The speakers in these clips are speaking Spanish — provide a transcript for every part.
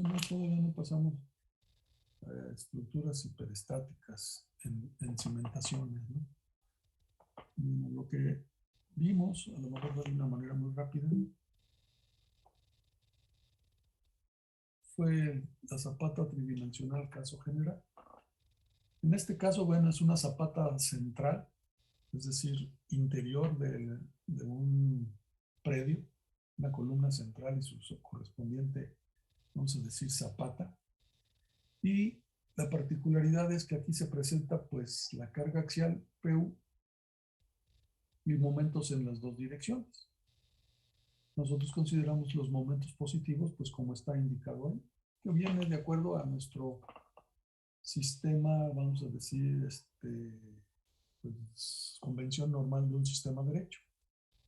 sea, no, todavía no pasamos estructuras hiperestáticas en cimentaciones, ¿no? Lo que vimos, a lo mejor de una manera muy rápida, fue la zapata tridimensional caso general. En este caso, bueno, es una zapata central, es decir, interior de un predio, una columna central y su correspondiente, vamos a decir, zapata. Y la particularidad es que aquí se presenta pues la carga axial PU y momentos en las dos direcciones. Nosotros consideramos los momentos positivos pues como está indicado ahí, que viene de acuerdo a nuestro sistema, vamos a decir, pues, convención normal de un sistema derecho.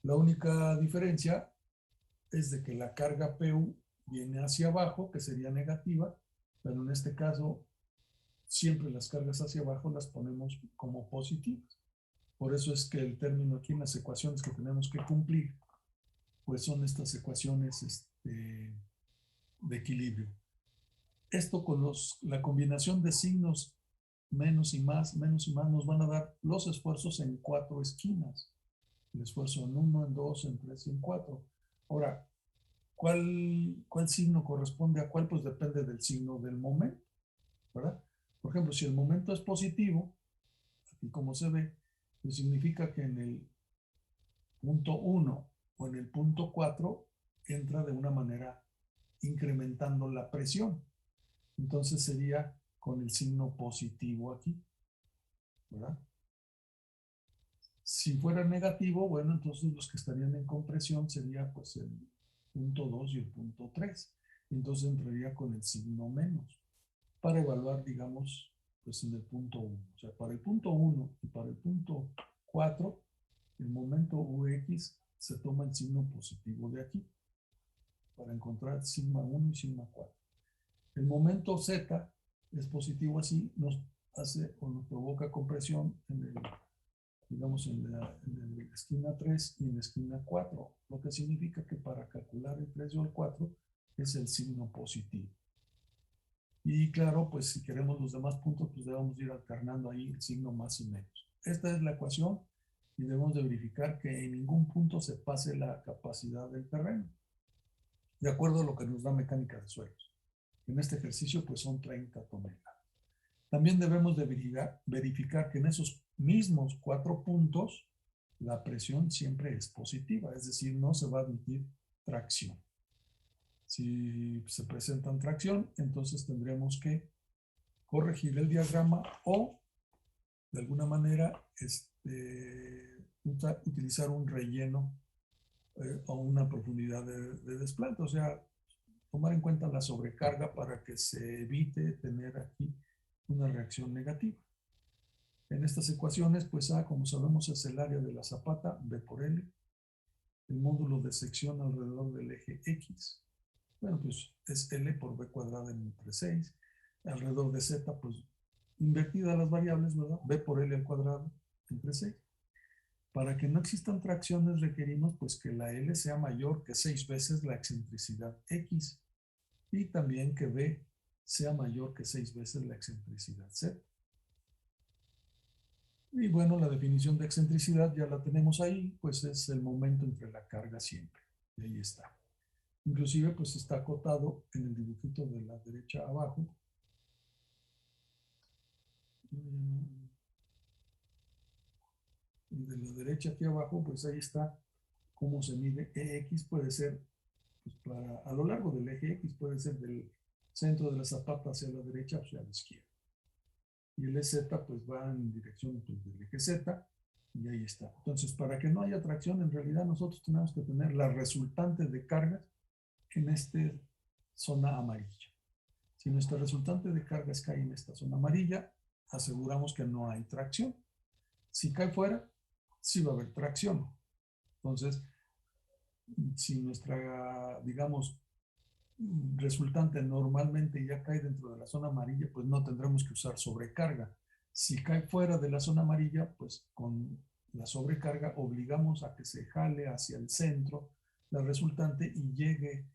La única diferencia es de que la carga PU viene hacia abajo, que sería negativa, pero en este caso siempre las cargas hacia abajo las ponemos como positivas. Por eso es que el término aquí en las ecuaciones que tenemos que cumplir, pues son estas ecuaciones de equilibrio. Esto con la combinación de signos menos y más, nos van a dar los esfuerzos en 4 esquinas. El esfuerzo en 1, en 2, en 3 y en 4. Ahora, ¿cuál signo corresponde a cuál? Pues depende del signo del momento, ¿verdad? Por ejemplo, si el momento es positivo, aquí como se ve, pues significa que en el punto 1 o en el punto 4 entra de una manera incrementando la presión. Entonces sería con el signo positivo aquí, ¿verdad? Si fuera negativo, bueno, entonces los que estarían en compresión sería pues el punto 2 y el punto 3. Entonces entraría con el signo menos para evaluar, digamos, pues en el punto 1. O sea, para el punto 1 y para el punto 4, el momento UX se toma el signo positivo de aquí para encontrar sigma 1 y sigma 4. El momento Z es positivo así, nos hace o nos provoca compresión en el, digamos, en la esquina 3 y en la esquina 4, lo que significa que para calcular el 3 o el 4 es el signo positivo. Y claro, pues si queremos los demás puntos, pues debemos ir alternando ahí el signo más y menos. Esta es la ecuación y debemos de verificar que en ningún punto se pase la capacidad del terreno, de acuerdo a lo que nos da mecánica de suelos. En este ejercicio, pues son 30 toneladas. También debemos de verificar que en esos mismos 4 puntos, la presión siempre es positiva, es decir, no se va a admitir tracción. Si se presentan tracción, entonces tendremos que corregir el diagrama o, de alguna manera, utilizar un relleno o una profundidad de desplante. O sea, tomar en cuenta la sobrecarga para que se evite tener aquí una reacción negativa. En estas ecuaciones, pues A, como sabemos, es el área de la zapata, B por L, el módulo de sección alrededor del eje X. Bueno, pues es L por B cuadrada entre 6. Alrededor de Z, pues invertidas las variables, ¿verdad? B por L al cuadrado entre 6. Para que no existan tracciones requerimos pues que la L sea mayor que 6 veces la excentricidad X y también que B sea mayor que 6 veces la excentricidad Z. Y bueno, la definición de excentricidad ya la tenemos ahí, pues es el momento entre la carga siempre. Y ahí está. Inclusive pues está acotado en el dibujito de la derecha abajo. De la derecha aquí abajo, pues ahí está cómo se mide EX. Puede ser pues a lo largo del eje X, puede ser del centro de la zapata hacia la derecha o hacia la izquierda. Y el EZ pues va en dirección pues, del eje Z y ahí está. Entonces, para que no haya tracción, en realidad nosotros tenemos que tener la resultante de cargas en esta zona amarilla. Si nuestra resultante de cargas cae en esta zona amarilla, aseguramos que no hay tracción. Si cae fuera, sí va a haber tracción. Entonces, si nuestra, digamos, resultante normalmente ya cae dentro de la zona amarilla, pues no tendremos que usar sobrecarga. Si cae fuera de la zona amarilla, pues con la sobrecarga obligamos a que se jale hacia el centro la resultante y llegue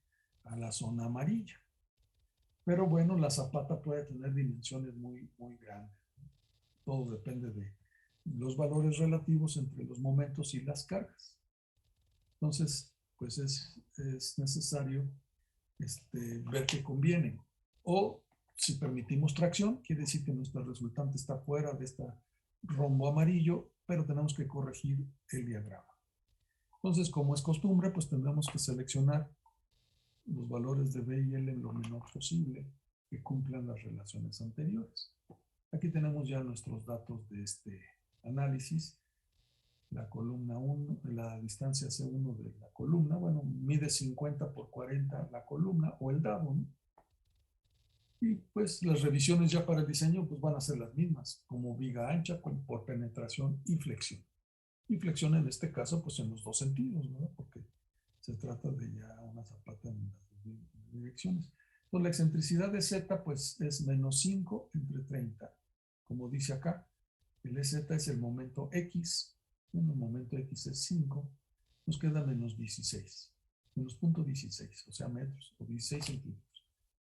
a la zona amarilla. Pero bueno, la zapata puede tener dimensiones muy, muy grandes. Todo depende de los valores relativos entre los momentos y las cargas. Entonces, pues es necesario ver qué conviene. O si permitimos tracción, quiere decir que nuestro resultante está fuera de este rombo amarillo, pero tenemos que corregir el diagrama. Entonces, como es costumbre, pues tendremos que seleccionar los valores de B y L en lo menor posible que cumplan las relaciones anteriores. Aquí tenemos ya nuestros datos de este análisis. La columna 1, la distancia C1 de la columna, bueno, mide 50 por 40 la columna o el dado, ¿no? Y pues las revisiones ya para el diseño pues van a ser las mismas, como viga ancha por penetración y flexión. Y flexión en este caso pues en los dos sentidos, ¿verdad? Porque se trata de ya una zapata en las dos direcciones. Entonces la excentricidad de Z pues es menos 5 entre 30, como dice acá. El EZ es el momento X, bueno, el momento X es 5, nos queda menos 16, menos punto 16, o sea metros, o 16 centímetros.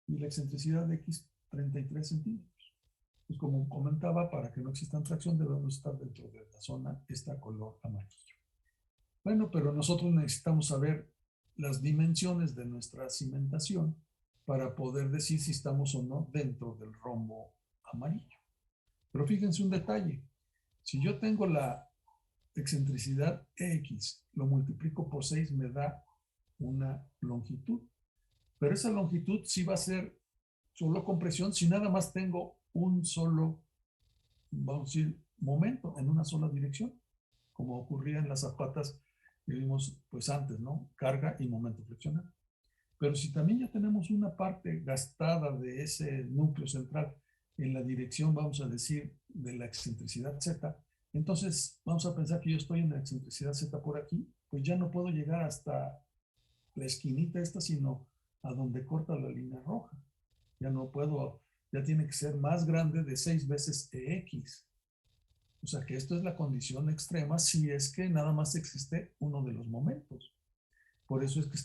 Y la excentricidad de X, 33 centímetros. Pues como comentaba, para que no exista tracción debemos estar dentro de la zona esta color amarillo. Bueno, pero nosotros necesitamos saber las dimensiones de nuestra cimentación para poder decir si estamos o no dentro del rombo amarillo. Pero fíjense un detalle. Si yo tengo la excentricidad X, lo multiplico por 6, me da una longitud. Pero esa longitud sí va a ser solo compresión si nada más tengo un solo, vamos a decir, momento en una sola dirección, como ocurría en las zapatas que vimos pues antes, ¿no? Carga y momento flexional. Pero si también ya tenemos una parte gastada de ese núcleo central en la dirección, vamos a decir, de la excentricidad Z, entonces vamos a pensar que yo estoy en la excentricidad Z por aquí, pues ya no puedo llegar hasta la esquinita esta, sino a donde corta la línea roja. Ya no puedo, ya tiene que ser más grande de 6 veces EX. O sea que esto es la condición extrema si es que nada más existe uno de los momentos. Por eso es que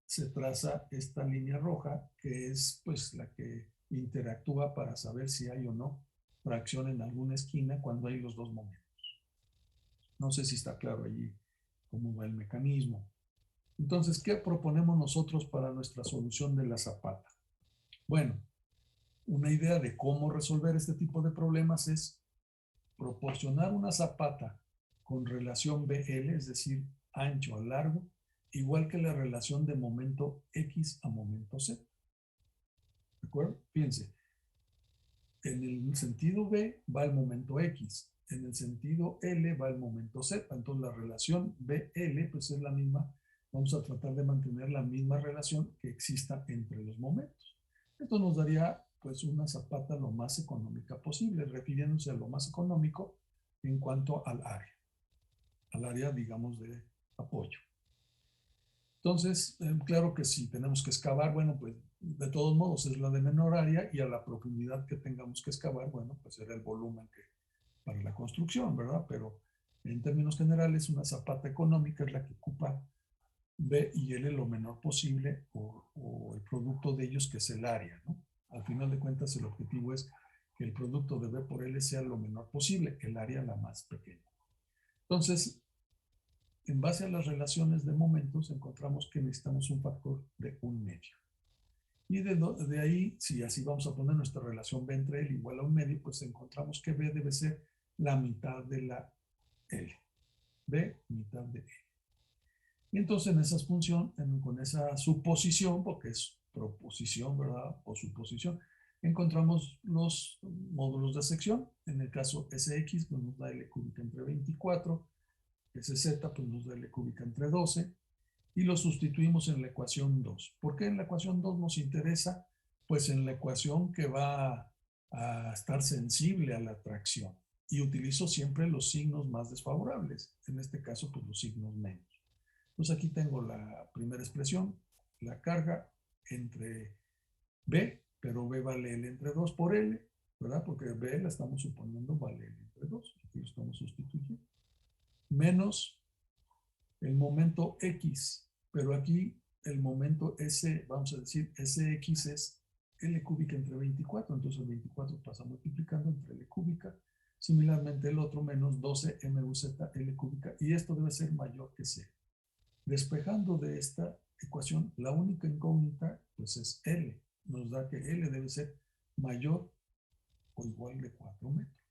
se traza esta línea roja, que es pues la que interactúa para saber si hay o no fracción en alguna esquina cuando hay los dos momentos. No sé si está claro allí cómo va el mecanismo. Entonces, ¿qué proponemos nosotros para nuestra solución de la zapata? Bueno, una idea de cómo resolver este tipo de problemas es proporcionar una zapata con relación BL, es decir, ancho a largo, igual que la relación de momento X a momento Z. ¿De acuerdo? Fíjense, en el sentido B va el momento X, en el sentido L va el momento Z, entonces la relación BL pues es la misma, vamos a tratar de mantener la misma relación que exista entre los momentos. Esto nos daría pues una zapata lo más económica posible, refiriéndose a lo más económico en cuanto al área digamos de apoyo. Entonces, claro que si tenemos que excavar, bueno, pues de todos modos es la de menor área y a la profundidad que tengamos que excavar, bueno, pues será el volumen que para la construcción, ¿verdad? Pero en términos generales, una zapata económica es la que ocupa B y L lo menor posible o el producto de ellos que es el área, ¿no? Al final de cuentas, el objetivo es que el producto de B por L sea lo menor posible, el área la más pequeña. Entonces, en base a las relaciones de momentos, encontramos que necesitamos un factor de 1/2. Y de ahí, si así vamos a poner nuestra relación B entre L igual a 1/2, pues encontramos que B debe ser la mitad de la L. B, mitad de L. Y entonces en esa función, con esa suposición, porque es proposición, ¿verdad? O suposición, encontramos los módulos de sección. En el caso SX, pues nos da L cúbica entre 24. SZ, pues nos da L cúbica entre 12. Y lo sustituimos en la ecuación 2. ¿Por qué en la ecuación 2 nos interesa? Pues en la ecuación que va a estar sensible a la tracción. Y utilizo siempre los signos más desfavorables. En este caso, pues los signos menos. Entonces aquí tengo la primera expresión, la carga entre B, pero B vale L entre 2 por L, ¿verdad? Porque B la estamos suponiendo vale L entre 2. Aquí lo estamos sustituyendo. Menos el momento X, pero aquí el momento S, vamos a decir, SX es L cúbica entre 24, entonces el 24 pasa multiplicando entre L cúbica. Similarmente el otro menos 12 MUZ L cúbica, y esto debe ser mayor que 0. Despejando de esta ecuación, la única incógnita pues es L. Nos da que L debe ser mayor o igual de 4 metros.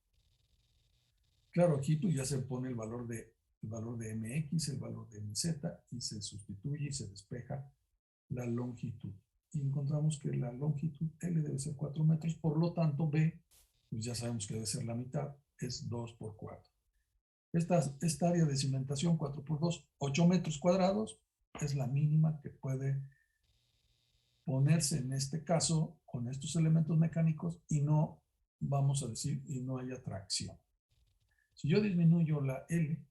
Claro, aquí pues ya se pone el valor de MX, el valor de MZ, y se sustituye y se despeja la longitud. Y encontramos que la longitud L debe ser 4 metros, por lo tanto B, pues ya sabemos que debe ser la mitad, es 2 por 4. Esta área de cimentación 4 por 2, 8 metros cuadrados, es la mínima que puede ponerse en este caso con estos elementos mecánicos y no, vamos a decir, y no haya tracción. Si yo disminuyo la L,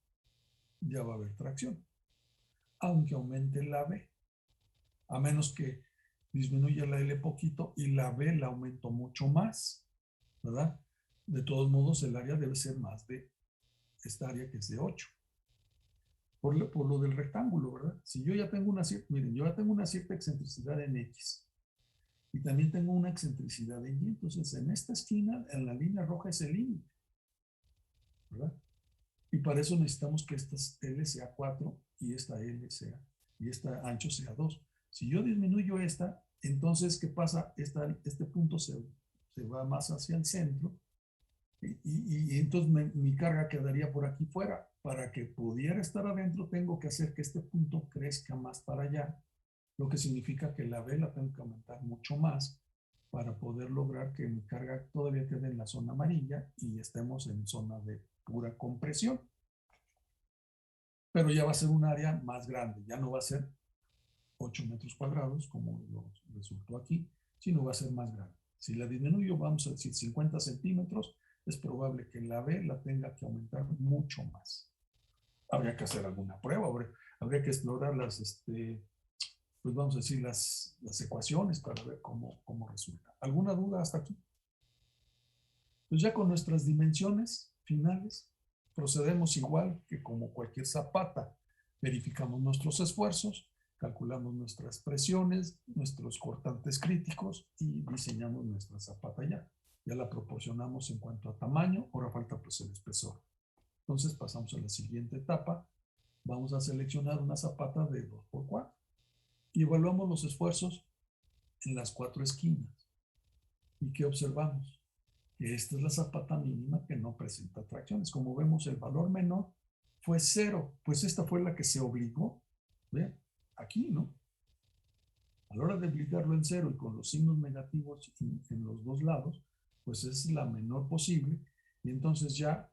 ya va a haber tracción, aunque aumente la B, a menos que disminuya la L poquito y la B la aumento mucho más, ¿verdad? De todos modos, el área debe ser más de esta área que es de 8. Por lo del rectángulo, ¿verdad? Si yo ya tengo miren, yo ya tengo una cierta excentricidad en X y también tengo una excentricidad en Y, entonces en esta esquina, en la línea roja es el límite, ¿verdad? Y para eso necesitamos que esta L sea 4 y esta L sea, y este ancho sea 2. Si yo disminuyo esta, entonces, ¿qué pasa? Este punto se va más hacia el centro y entonces mi carga quedaría por aquí fuera. Para que pudiera estar adentro, tengo que hacer que este punto crezca más para allá, lo que significa que la B la tengo que aumentar mucho más para poder lograr que mi carga todavía quede en la zona amarilla y estemos en zona de pura compresión. Pero ya va a ser un área más grande, ya no va a ser 8 metros cuadrados como lo resultó aquí, sino va a ser más grande. Si la disminuyo, vamos a decir 50 centímetros, es probable que la B la tenga que aumentar mucho más. Habría que hacer alguna prueba, habría que explorar pues vamos a decir, las ecuaciones para ver cómo resulta. ¿Alguna duda hasta aquí? Pues ya con nuestras dimensiones finales, procedemos igual que como cualquier zapata. Verificamos nuestros esfuerzos, calculamos nuestras presiones, nuestros cortantes críticos y diseñamos nuestra zapata ya. Ya la proporcionamos en cuanto a tamaño, ahora falta pues el espesor. Entonces pasamos a la siguiente etapa. Vamos a seleccionar una zapata de 2 por 4 y evaluamos los esfuerzos en las 4 esquinas. ¿Y qué observamos? Que esta es la zapata mínima que no presenta tracciones. Como vemos, el valor menor fue 0, pues esta fue la que se obligó, ¿ve? Aquí, ¿no? A la hora de obligarlo en 0 y con los signos negativos en los dos lados, pues es la menor posible, y entonces ya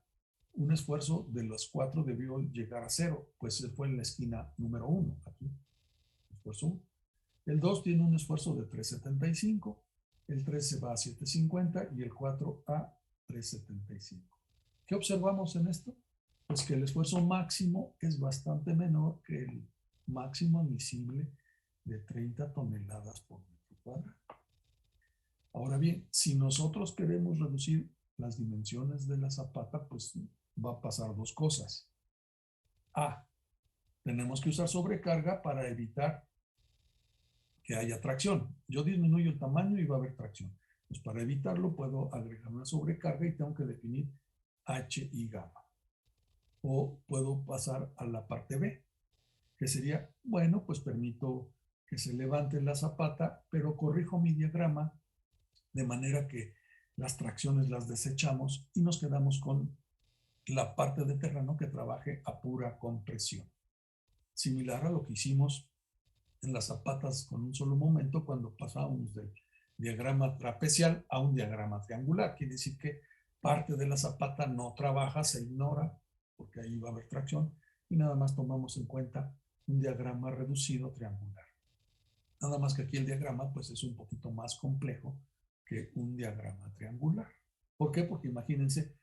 un esfuerzo de los 4 debió llegar a 0, pues fue en la esquina número 1, aquí, esfuerzo 1. El 2 tiene un esfuerzo de 3.75, el 3 se va a 7.50 y el 4 a 3.75. ¿Qué observamos en esto? Pues que el esfuerzo máximo es bastante menor que el máximo admisible de 30 toneladas por metro cuadrado. Ahora bien, si nosotros queremos reducir las dimensiones de la zapata, pues va a pasar dos cosas. A, tenemos que usar sobrecarga para evitar que haya tracción. Yo disminuyo el tamaño y va a haber tracción. Pues para evitarlo puedo agregar una sobrecarga y tengo que definir H y gamma. O puedo pasar a la parte B, que sería, bueno, pues permito que se levante la zapata, pero corrijo mi diagrama de manera que las tracciones las desechamos y nos quedamos con la parte de terreno que trabaje a pura compresión. Similar a lo que hicimos en las zapatas con un solo momento cuando pasábamos del diagrama trapezial a un diagrama triangular. Quiere decir que parte de la zapata no trabaja, se ignora, porque ahí va a haber tracción, y nada más tomamos en cuenta un diagrama reducido triangular. Nada más que aquí el diagrama pues es un poquito más complejo que un diagrama triangular. ¿Por qué? Porque imagínense,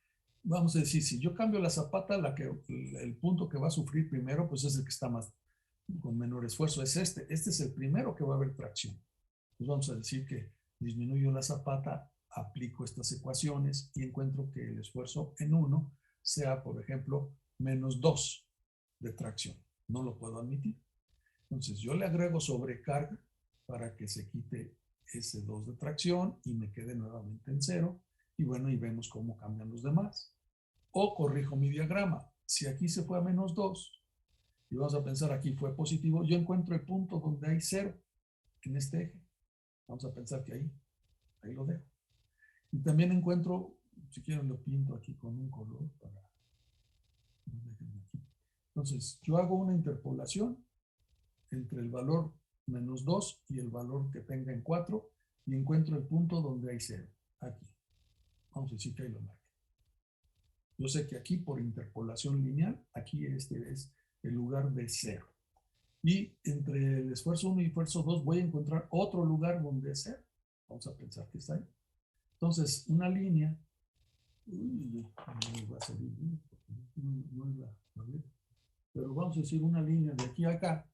vamos a decir, si yo cambio la zapata, el punto que va a sufrir primero pues es el que está más con menor esfuerzo, es este es el primero que va a haber tracción. Pues vamos a decir que disminuyo la zapata, aplico estas ecuaciones y encuentro que el esfuerzo en 1 sea, por ejemplo, menos 2 de tracción. No lo puedo admitir. Entonces yo le agrego sobrecarga para que se quite S2 de tracción y me quede nuevamente en 0. Y bueno, y vemos cómo cambian los demás. O corrijo mi diagrama. Si aquí se fue a -2 y vamos a pensar aquí fue positivo, yo encuentro el punto donde hay 0 en este eje. Vamos a pensar que ahí lo dejo. Y también encuentro, si quieren lo pinto aquí con un color para... Entonces, yo hago una interpolación entre el valor -2 y el valor que tenga en 4 y encuentro el punto donde hay 0. Aquí. Vamos a decir que ahí lo marque. Yo sé que aquí por interpolación lineal, aquí este es el lugar de 0. Y entre el esfuerzo 1 y el esfuerzo 2 voy a encontrar otro lugar donde es 0. Vamos a pensar que está ahí. Entonces, una línea, no va a salir bien, no es la letra, pero vamos a decir una línea de aquí a acá.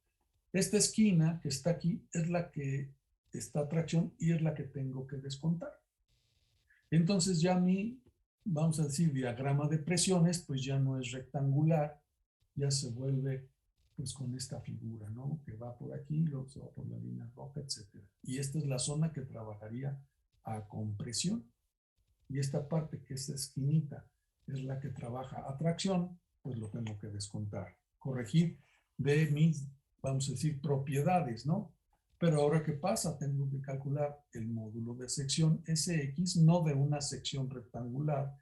Esta esquina que está aquí es la que está a tracción y es la que tengo que descontar. Entonces ya mi, vamos a decir, diagrama de presiones, pues ya no es rectangular, ya se vuelve pues con esta figura, ¿no? Que va por aquí, luego se va por la línea roja, etc. Y esta es la zona que trabajaría a compresión. Y esta parte que es esquinita es la que trabaja a tracción, pues lo tengo que descontar, corregir de mis, vamos a decir, propiedades, ¿no? Pero ahora, ¿qué pasa? Tengo que calcular el módulo de sección SX, no de una sección rectangular,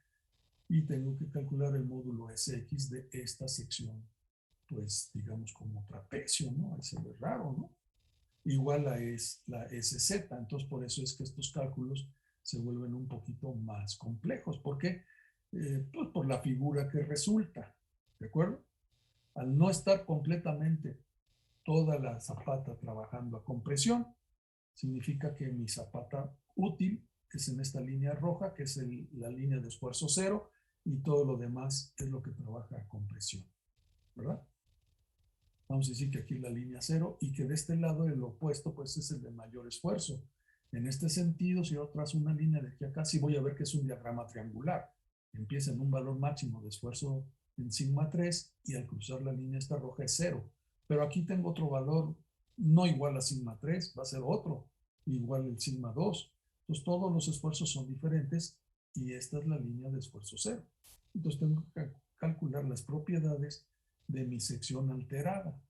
y tengo que calcular el módulo SX de esta sección, pues, digamos, como trapecio, ¿no? Ahí se ve raro, ¿no? Igual es la SZ, entonces por eso es que estos cálculos se vuelven un poquito más complejos. ¿Por qué? Pues por la figura que resulta, ¿de acuerdo? Al no estar completamente toda la zapata trabajando a compresión, significa que mi zapata útil es en esta línea roja, que es la línea de esfuerzo 0, y todo lo demás es lo que trabaja a compresión, ¿verdad? Vamos a decir que aquí la línea 0 y que de este lado el opuesto pues es el de mayor esfuerzo. En este sentido, si yo trazo una línea de aquí a acá, sí voy a ver que es un diagrama triangular. Empieza en un valor máximo de esfuerzo en sigma 3 y al cruzar la línea esta roja es 0. Pero aquí tengo otro valor no igual a sigma 3, va a ser otro, igual el sigma 2. Entonces todos los esfuerzos son diferentes y esta es la línea de esfuerzo 0. Entonces tengo que calcular las propiedades de mi sección alterada.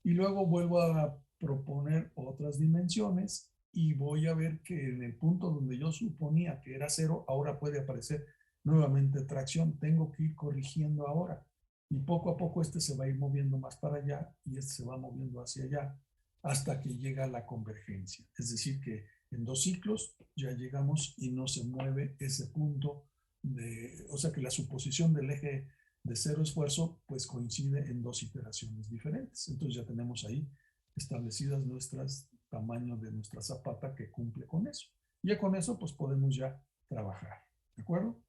Y luego vuelvo a proponer otras dimensiones y voy a ver que en el punto donde yo suponía que era 0, ahora puede aparecer nuevamente tracción. Tengo que ir corrigiendo ahora. Y poco a poco este se va a ir moviendo más para allá y este se va moviendo hacia allá hasta que llega la convergencia. Es decir, que en 2 ciclos ya llegamos y no se mueve ese punto de, o sea que la suposición del eje de 0 esfuerzo, pues coincide en 2 iteraciones diferentes. Entonces ya tenemos ahí establecidas nuestras tamaños de nuestra zapata que cumple con eso. Y ya con eso, pues podemos ya trabajar. ¿De acuerdo?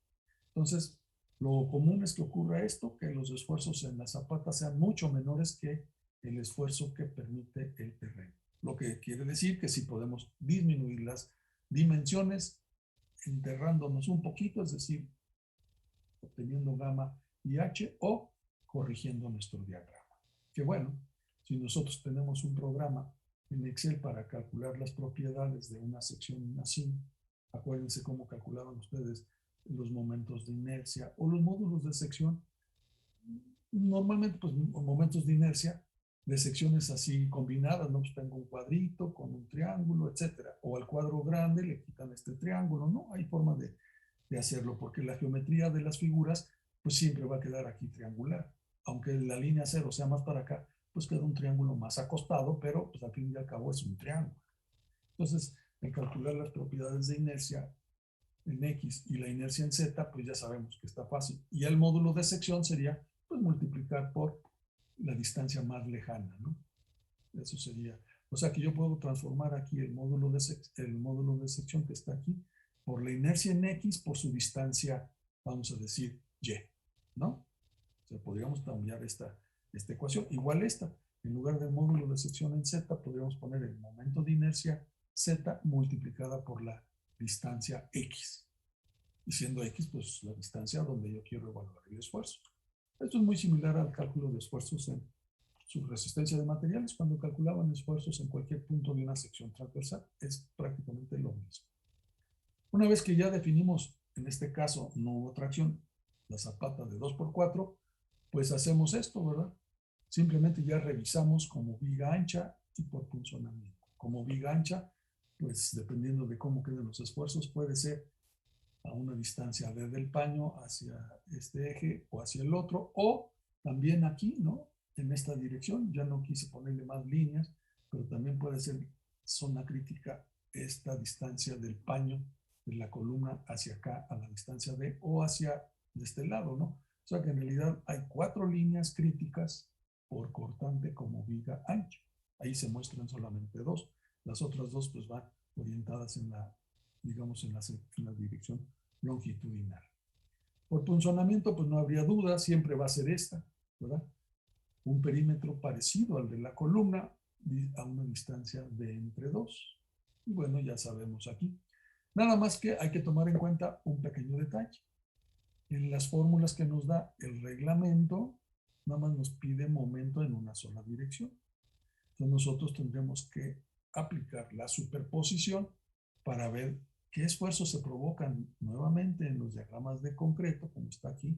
Entonces, lo común es que ocurra esto, que los esfuerzos en la zapata sean mucho menores que el esfuerzo que permite el terreno. Lo que quiere decir que si podemos disminuir las dimensiones enterrándonos un poquito, es decir, obteniendo gamma y h o corrigiendo nuestro diagrama. Que bueno, si nosotros tenemos un programa en Excel para calcular las propiedades de una sección así, acuérdense cómo calculaban ustedes los momentos de inercia o los módulos de sección. Normalmente, pues, momentos de inercia de secciones así combinadas, ¿no? Pues tengo un cuadrito con un triángulo, etcétera. O al cuadro grande le quitan este triángulo, ¿no? Hay forma de hacerlo, porque la geometría de las figuras pues siempre va a quedar aquí triangular. Aunque la línea 0 sea más para acá, pues queda un triángulo más acostado, pero pues al fin y al cabo es un triángulo. Entonces, al calcular las propiedades de inercia en X y la inercia en Z, pues ya sabemos que está fácil. Y el módulo de sección sería pues multiplicar por la distancia más lejana, ¿no? Eso sería. O sea que yo puedo transformar aquí el módulo de sección que está aquí por la inercia en X por su distancia, vamos a decir, Y, ¿no? O sea, podríamos cambiar esta ecuación. Igual esta, en lugar del módulo de sección en Z, podríamos poner el momento de inercia Z multiplicada por la distancia X. Y siendo X, pues la distancia donde yo quiero evaluar el esfuerzo. Esto es muy similar al cálculo de esfuerzos en su resistencia de materiales cuando calculaban esfuerzos en cualquier punto de una sección transversal. Es prácticamente lo mismo. Una vez que ya definimos, en este caso no hubo tracción, la zapata de 2x4, pues hacemos esto, ¿verdad? Simplemente ya revisamos como viga ancha y por punzonamiento. Como viga ancha, pues dependiendo de cómo queden los esfuerzos, puede ser a una distancia desde el paño hacia este eje o hacia el otro, o también aquí, ¿no? En esta dirección, ya no quise ponerle más líneas, pero también puede ser zona crítica esta distancia del paño de la columna hacia acá a la distancia de o hacia de este lado, ¿no? O sea que en realidad hay 4 líneas críticas por cortante como viga ancha. Ahí se muestran solamente 2. Las otras 2 pues van orientadas en la, digamos, en la dirección longitudinal. Por punzonamiento pues no habría duda, siempre va a ser esta, ¿verdad? Un perímetro parecido al de la columna a una distancia de entre 2. Y bueno, ya sabemos aquí. Nada más que hay que tomar en cuenta un pequeño detalle. En las fórmulas que nos da el reglamento, nada más nos pide momento en una sola dirección. Entonces nosotros tendremos que aplicar la superposición para ver qué esfuerzos se provocan nuevamente en los diagramas de concreto, como está aquí,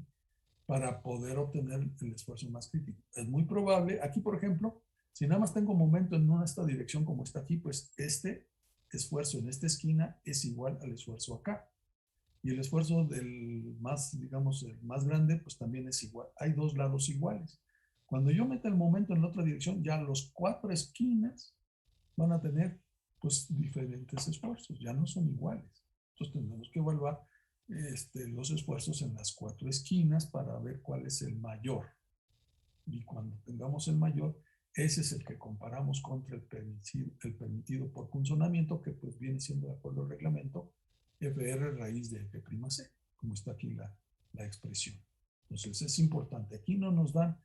para poder obtener el esfuerzo más crítico. Es muy probable, aquí por ejemplo, si nada más tengo momento en esta dirección como está aquí, pues este esfuerzo en esta esquina es igual al esfuerzo acá. Y el esfuerzo del más, digamos, el más grande, pues también es igual. Hay 2 lados iguales. Cuando yo meta el momento en la otra dirección, ya los 4 esquinas van a tener, pues, diferentes esfuerzos. Ya no son iguales. Entonces tendremos que evaluar los esfuerzos en las 4 esquinas para ver cuál es el mayor. Y cuando tengamos el mayor, ese es el que comparamos contra el permitido por punzonamiento, que pues viene siendo de acuerdo al reglamento FR raíz de F', como está aquí la expresión. Entonces es importante. Aquí no nos dan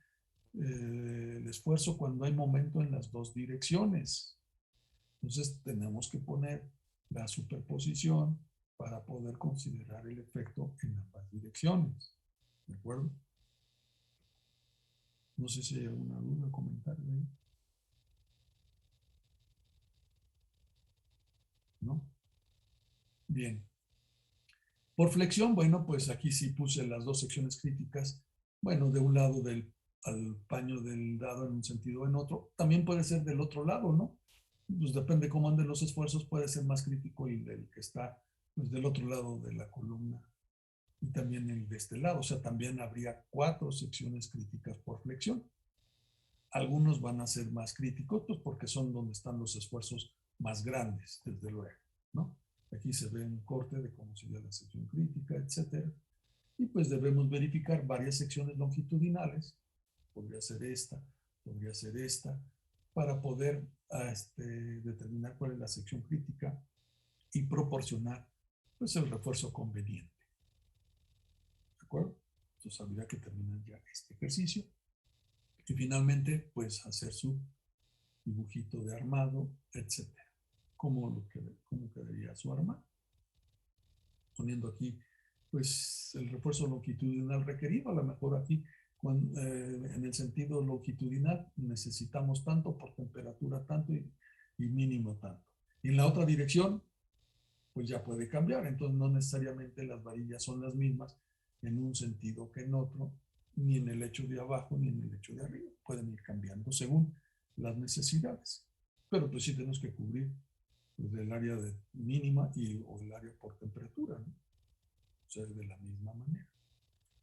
el esfuerzo cuando hay momento en las 2 direcciones. Entonces tenemos que poner la superposición para poder considerar el efecto en ambas direcciones. ¿De acuerdo? No sé si hay alguna duda o comentario ahí. ¿No? Bien. Por flexión, bueno, pues aquí sí puse las 2 secciones críticas. Bueno, de un lado al paño del dado en un sentido o en otro. También puede ser del otro lado, ¿no? Pues depende cómo anden los esfuerzos, puede ser más crítico y el que está pues, del otro lado de la columna. Y también el de este lado. O sea, también habría 4 secciones críticas por flexión. Algunos van a ser más críticos, pues porque son donde están los esfuerzos más grandes, desde luego, ¿no? Aquí se ve un corte de cómo sería la sección crítica, etcétera. Y pues debemos verificar varias secciones longitudinales, podría ser esta, para poder determinar cuál es la sección crítica y proporcionar pues el refuerzo conveniente. ¿De acuerdo? Entonces habría que terminar ya este ejercicio. Y finalmente, pues hacer su dibujito de armado, etcétera. ¿Cómo quedaría su armado? Poniendo aquí, pues, el refuerzo longitudinal requerido. A lo mejor aquí, en el sentido longitudinal, necesitamos tanto por temperatura, tanto y mínimo tanto. Y en la otra dirección, pues ya puede cambiar. Entonces, no necesariamente las varillas son las mismas en un sentido que en otro, ni en el lecho de abajo, ni en el lecho de arriba. Pueden ir cambiando según las necesidades. Pero pues sí tenemos que cubrir pues, el área de mínima o el área por temperatura, ¿no? O sea, de la misma manera.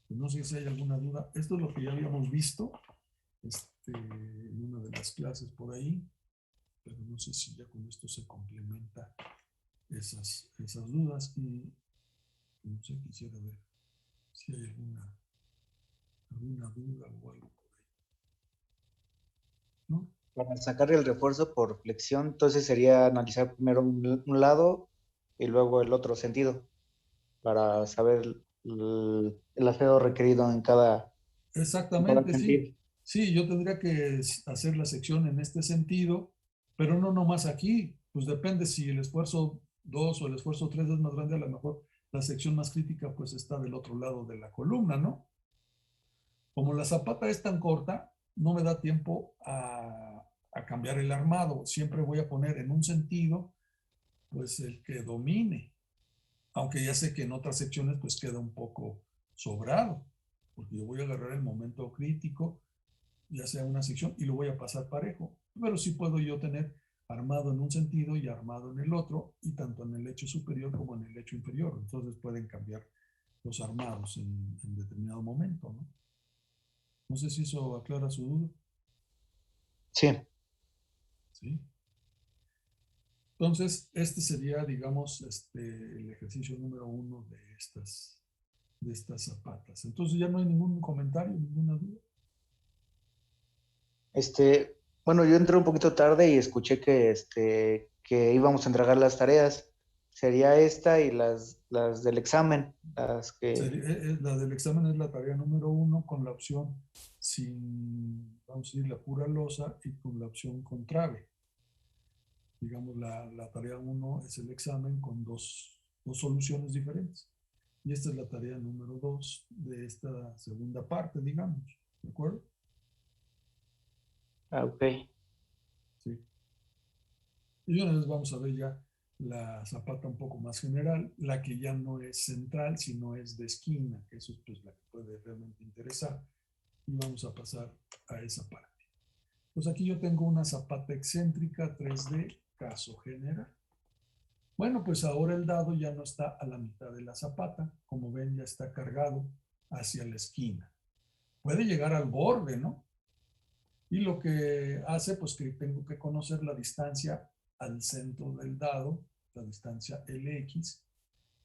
Pues no sé si hay alguna duda. Esto es lo que ya habíamos visto en una de las clases por ahí, pero no sé si ya con esto se complementa esas dudas y no sé, quisiera ver si hay alguna duda o algo por ahí. ¿No? Para sacar el refuerzo por flexión, entonces sería analizar primero un lado y luego el otro sentido para saber el aseo requerido en cada Exactamente, sí. sentido. Sí, yo tendría que hacer la sección en este sentido, pero no nomás aquí. Pues depende si el esfuerzo 2 o el esfuerzo 3 es más grande, a lo mejor la sección más crítica pues está del otro lado de la columna, ¿no? Como la zapata es tan corta, no me da tiempo a cambiar el armado. Siempre voy a poner en un sentido, pues el que domine. Aunque ya sé que en otras secciones pues queda un poco sobrado, porque yo voy a agarrar el momento crítico, ya sea una sección, y lo voy a pasar parejo. Pero sí puedo yo tener armado en un sentido y armado en el otro, y tanto en el lecho superior como en el lecho inferior. Entonces pueden cambiar los armados en determinado momento, ¿no? No sé si eso aclara su duda. Sí. ¿Sí? Entonces, este sería, digamos, el ejercicio número 1 de estas zapatas. Entonces, ya no hay ningún comentario, ninguna duda. Bueno, yo entré un poquito tarde y escuché que íbamos a entregar las tareas. Sería esta y las del examen, las que... La del examen es la tarea número 1 con la opción sin, vamos a decir, la pura losa y con la opción con trave. Digamos, la tarea 1 es el examen con dos soluciones diferentes. Y esta es la tarea número 2 de esta segunda parte, digamos. ¿De acuerdo? Ah, ok. Sí. Y una vez vamos a ver ya la zapata un poco más general, la que ya no es central, sino es de esquina, que eso es pues la que puede realmente interesar. Y vamos a pasar a esa parte. Pues aquí yo tengo una zapata excéntrica 3D, caso general. Bueno, pues ahora el dado ya no está a la mitad de la zapata. Como ven, ya está cargado hacia la esquina. Puede llegar al borde, ¿no? Y lo que hace, pues que tengo que conocer la distancia al centro del dado, la distancia LX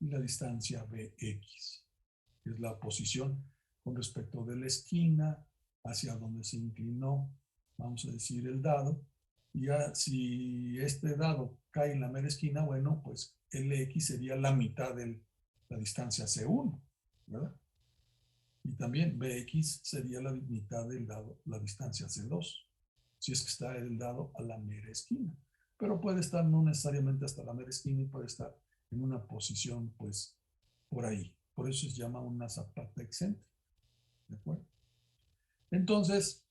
y la distancia BX, que es la posición con respecto de la esquina hacia donde se inclinó, vamos a decir, el dado. Y ya si este dado cae en la mera esquina, bueno, pues LX sería la mitad de la distancia C1, ¿verdad? Y también BX sería la mitad del dado, la distancia C2, si es que está el dado a la mera esquina. Pero puede estar no necesariamente hasta la mera esquina y puede estar en una posición, pues, por ahí. Por eso se llama una zapata excéntrica. ¿De acuerdo? Entonces,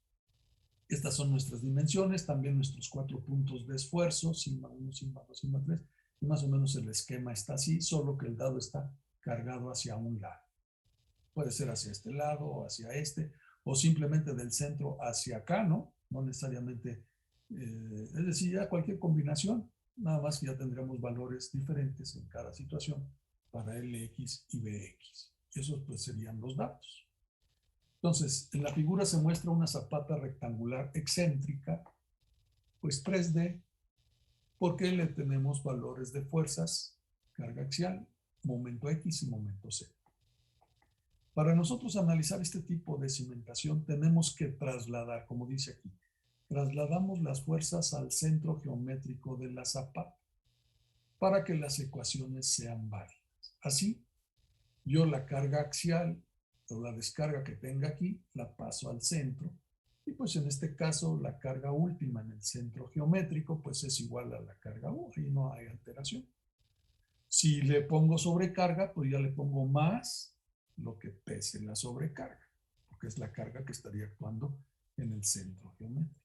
estas son nuestras dimensiones, también nuestros 4 puntos de esfuerzo, sigma 1, sigma 2, sigma 3, y más o menos el esquema está así, solo que el dado está cargado hacia un lado. Puede ser hacia este lado o hacia este, o simplemente del centro hacia acá, ¿no? No necesariamente, es decir, ya cualquier combinación, nada más que ya tendremos valores diferentes en cada situación para LX y BX. Esos pues serían los datos. Entonces, en la figura se muestra una zapata rectangular excéntrica, pues 3D, porque le tenemos valores de fuerzas, carga axial, momento X y momento Z. Para nosotros analizar este tipo de cimentación tenemos que trasladar, como dice aquí, trasladamos las fuerzas al centro geométrico de la zapata para que las ecuaciones sean válidas. Así, yo la carga axial o la descarga que tenga aquí la paso al centro y pues en este caso la carga última en el centro geométrico pues es igual a la carga 1 y no hay alteración. Si le pongo sobrecarga, pues ya le pongo más lo que pese la sobrecarga, porque es la carga que estaría actuando en el centro geométrico.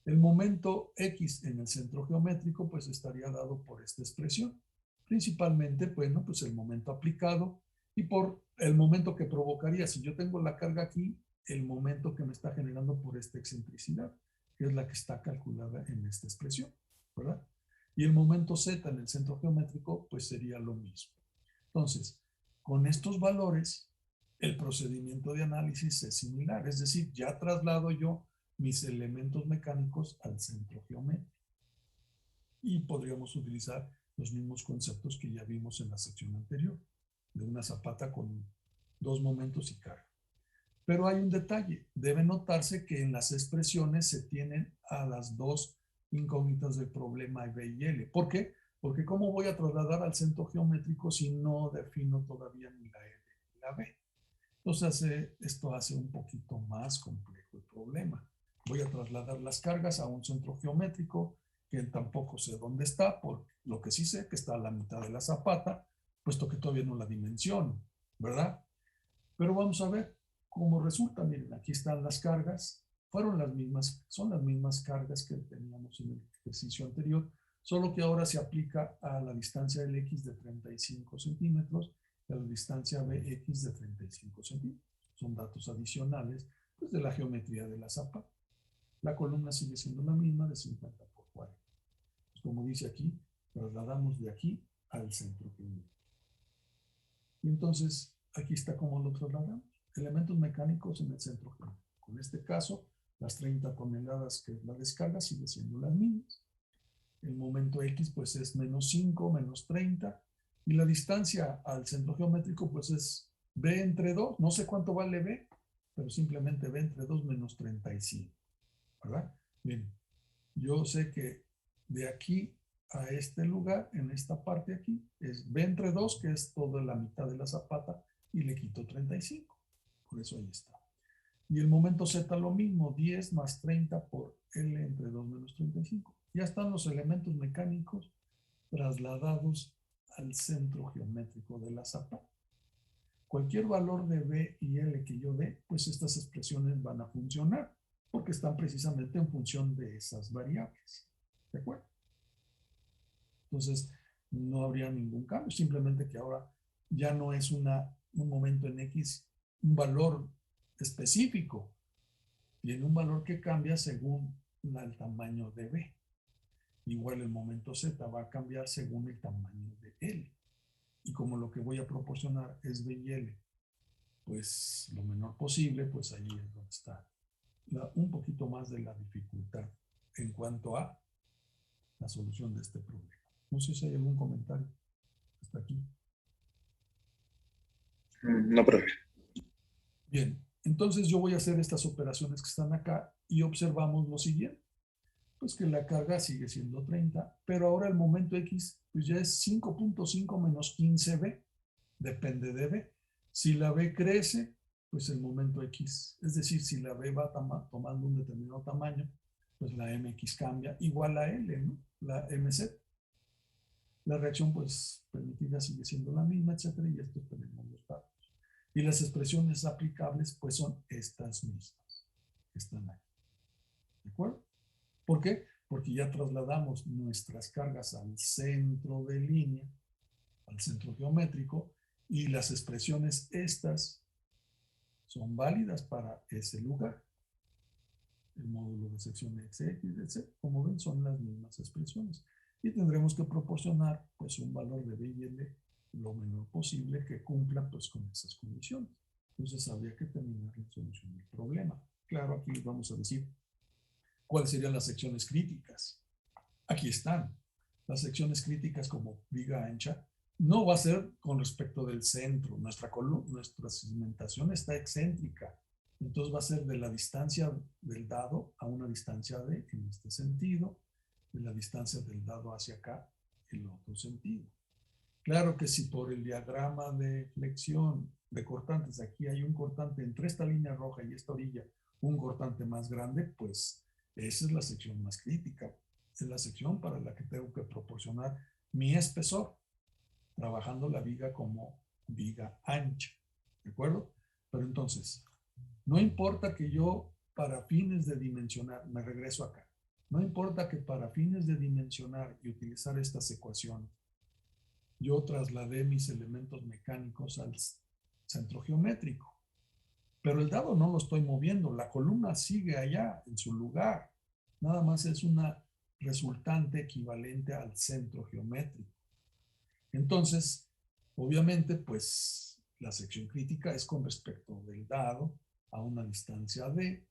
El momento X en el centro geométrico pues estaría dado por esta expresión. Principalmente, bueno, pues el momento aplicado y por el momento que provocaría. Si yo tengo la carga aquí, el momento que me está generando por esta excentricidad, que es la que está calculada en esta expresión, ¿verdad? Y el momento Z en el centro geométrico, pues sería lo mismo. Entonces, con estos valores, el procedimiento de análisis es similar. Es decir, ya traslado yo mis elementos mecánicos al centro geométrico. Y podríamos utilizar los mismos conceptos que ya vimos en la sección anterior, de una zapata con 2 momentos y carga. Pero hay un detalle, debe notarse que en las expresiones se tienen a las 2 incógnitas del problema B y L. ¿Por qué? Porque ¿cómo voy a trasladar al centro geométrico si no defino todavía ni la L ni la B? Entonces, esto hace un poquito más complejo el problema. Voy a trasladar las cargas a un centro geométrico que tampoco sé dónde está, por lo que sí sé que está a la mitad de la zapata, puesto que todavía no la dimensiono, ¿verdad? Pero vamos a ver cómo resulta. Miren, aquí están las cargas fueron las mismas, son las mismas cargas que teníamos en el ejercicio anterior, solo que ahora se aplica a la distancia del X de 35 centímetros y a la distancia BX de 35 centímetros. Son datos adicionales pues, de la geometría de la zapata. La columna sigue siendo la misma de 50 por 40. Pues, como dice aquí, trasladamos de aquí al centro geométrico. Y entonces, aquí está cómo lo trasladamos. Elementos mecánicos en el centro geométrico. En este caso, las 30 toneladas que es la descarga sigue siendo las mismas. El momento X pues es menos 5, menos 30. Y la distancia al centro geométrico pues es B entre 2. No sé cuánto vale B, pero simplemente B entre 2 menos 35. ¿Verdad? Bien, yo sé que de aquí a este lugar, en esta parte aquí, es B entre 2, que es toda la mitad de la zapata, y le quito 35. Por eso ahí está. Y el momento Z lo mismo, 10 más 30 por L entre 2 menos 35. Ya están los elementos mecánicos trasladados al centro geométrico de la zapata. Cualquier valor de B y L que yo dé, pues estas expresiones van a funcionar, porque están precisamente en función de esas variables. ¿De acuerdo? Entonces, no habría ningún cambio, simplemente que ahora ya no es un momento en X, un valor específico, tiene un valor que cambia según el tamaño de B. Igual el momento Z va a cambiar según el tamaño de L. Y como lo que voy a proporcionar es B y L, pues lo menor posible, pues ahí es donde está un poquito más de la dificultad en cuanto a la solución de este problema. No sé si hay algún comentario hasta aquí. No, profe. Bien, entonces yo voy a hacer estas operaciones que están acá y observamos lo siguiente. Pues que la carga sigue siendo 30, pero ahora el momento X pues ya es 5.5 menos 15B, depende de B. Si la B crece, pues el momento X, es decir, si la B va tomando un determinado tamaño, pues la MX cambia, igual a L, ¿no? La MZ. La reacción pues permitida sigue siendo la misma, etcétera, y estos tenemos los datos. Y las expresiones aplicables pues son estas mismas que están aquí. ¿De acuerdo? ¿Por qué? Porque ya trasladamos nuestras cargas al centro de línea, al centro geométrico, y las expresiones estas son válidas para ese lugar. El módulo de sección X, etc. Como ven, son las mismas expresiones. Y tendremos que proporcionar pues un valor de B y L lo menor posible que cumpla pues con esas condiciones. Entonces habría que terminar la solución del problema. Claro, aquí vamos a decir cuáles serían las secciones críticas. Aquí están. Las secciones críticas como viga ancha no va a ser con respecto del centro. Nuestra cimentación está excéntrica. Entonces va a ser de la distancia del dado a una distancia D en este sentido, de la distancia del dado hacia acá en el otro sentido. Claro que si por el diagrama de flexión de cortantes aquí hay un cortante entre esta línea roja y esta orilla, un cortante más grande, pues esa es la sección más crítica. Es la sección para la que tengo que proporcionar mi espesor, trabajando la viga como viga ancha. ¿De acuerdo? Pero entonces, no importa que yo para fines de dimensionar, me regreso acá, no importa que para fines de dimensionar y utilizar estas ecuaciones, yo trasladé mis elementos mecánicos al centro geométrico. Pero el dado no lo estoy moviendo, la columna sigue allá en su lugar. Nada más es una resultante equivalente al centro geométrico. Entonces, obviamente, pues la sección crítica es con respecto del dado a una distancia D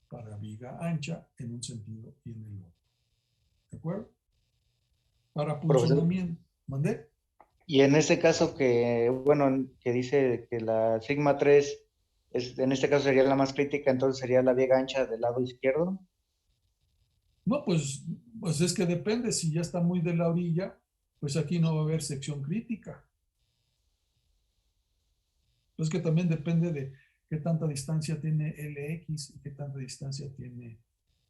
para viga ancha en un sentido y en el otro. ¿De acuerdo? Para funcionamiento. ¿Mandé? Y en este caso que, bueno, que dice que la sigma 3 en este caso sería la más crítica, entonces sería la viga ancha del lado izquierdo. No, pues es que depende, si ya está muy de la orilla, pues aquí no va a haber sección crítica. Pues que también depende de qué tanta distancia tiene LX y qué tanta distancia tiene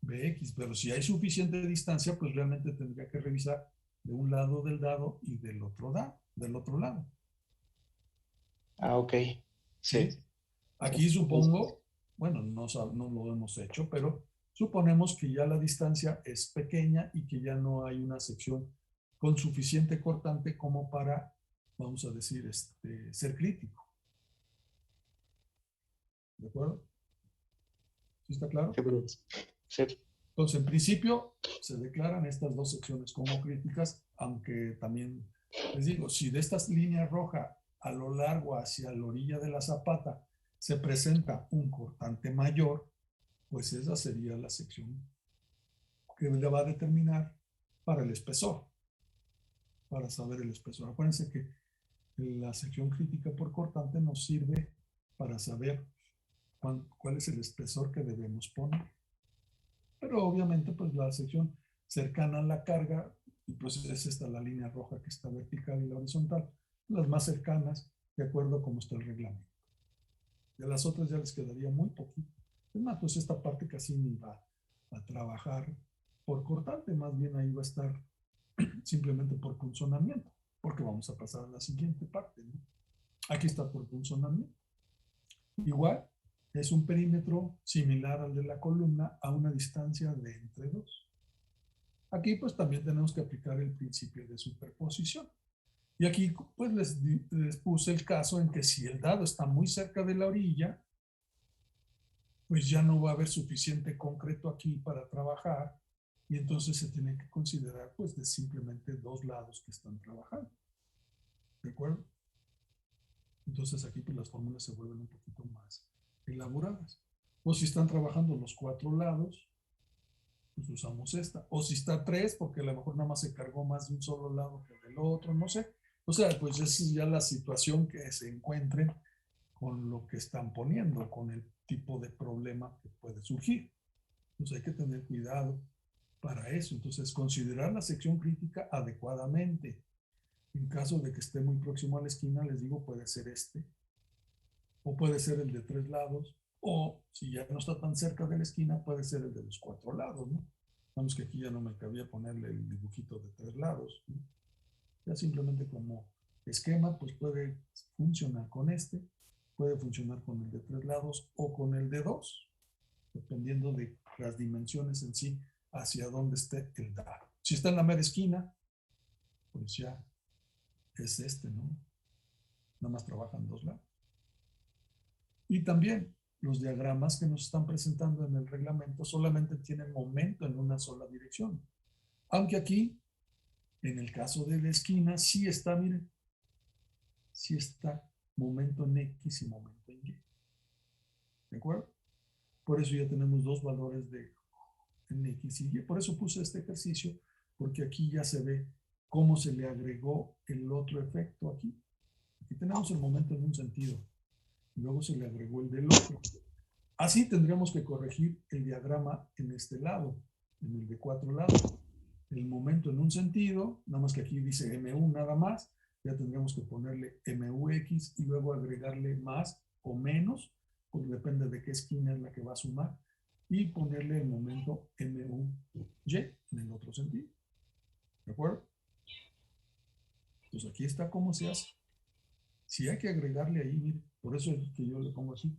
BX, pero si hay suficiente distancia, pues realmente tendría que revisar de un lado del dado y del otro lado. Ah, ok. ¿Sí? Aquí supongo, bueno, no lo hemos hecho, pero Suponemos que ya la distancia es pequeña y que ya no hay una sección con suficiente cortante como para, vamos a decir, ser crítico. ¿De acuerdo? ¿Sí está claro? Sí. Entonces, en principio, se declaran estas dos secciones como críticas, aunque también les digo, si de estas líneas rojas a lo largo hacia la orilla de la zapata se presenta un cortante mayor, pues esa sería la sección que le va a determinar para el espesor, para saber el espesor. Acuérdense que la sección crítica por cortante nos sirve para saber cuál es el espesor que debemos poner. Pero obviamente pues la sección cercana a la carga, y pues es esta la línea roja que está vertical y la horizontal, las más cercanas de acuerdo a cómo está el reglamento. De las otras ya les quedaría muy poquito. Es más, pues esta parte casi ni va a trabajar por cortante, más bien ahí va a estar simplemente por punzonamiento, porque vamos a pasar a la siguiente parte, ¿no? Aquí está por punzonamiento. Igual, es un perímetro similar al de la columna a una distancia de entre 2. Aquí pues también tenemos que aplicar el principio de superposición. Y aquí pues les puse el caso en que si el dado está muy cerca de la orilla, pues ya no va a haber suficiente concreto aquí para trabajar y entonces se tiene que considerar pues de simplemente 2 lados que están trabajando. ¿De acuerdo? Entonces aquí pues las fórmulas se vuelven un poquito más elaboradas. O si están trabajando los 4 lados, pues usamos esta. O si está 3, porque a lo mejor nada más se cargó más de un solo lado que del otro, no sé. O sea, pues esa es ya la situación que se encuentren con lo que están poniendo, con el tipo de problema que puede surgir. Entonces hay que tener cuidado para eso. Entonces considerar la sección crítica adecuadamente. En caso de que esté muy próximo a la esquina, les digo, puede ser o puede ser el de 3 lados, o si ya no está tan cerca de la esquina, puede ser el de los 4 lados, ¿no? Vamos que aquí ya no me cabía ponerle el dibujito de 3 lados, ¿no? Ya simplemente como esquema, pues puede funcionar con puede funcionar con el de 3 lados o con el de 2, dependiendo de las dimensiones en sí, hacia dónde esté el dado. Si está en la mera esquina, pues ya es ¿no? Nada más trabajan 2 lados. Y también los diagramas que nos están presentando en el reglamento solamente tienen momento en una sola dirección. Aunque aquí, en el caso de la esquina, sí está, miren, sí está momento en X y momento en Y. ¿De acuerdo? Por eso ya tenemos 2 valores en X y Y. Por eso puse este ejercicio, porque aquí ya se ve cómo se le agregó el otro efecto aquí. Aquí tenemos el momento en un sentido. Y luego se le agregó el del otro. Así tendríamos que corregir el diagrama en este lado, en el de 4 lados. El momento en un sentido, nada más que aquí dice MU nada más, ya tendríamos que ponerle MUX y luego agregarle más o menos, porque depende de qué esquina es la que va a sumar, y ponerle el momento MUY en el otro sentido. ¿De acuerdo? Pues aquí está cómo se hace. Si hay que agregarle ahí, mire, por eso es que yo le pongo así,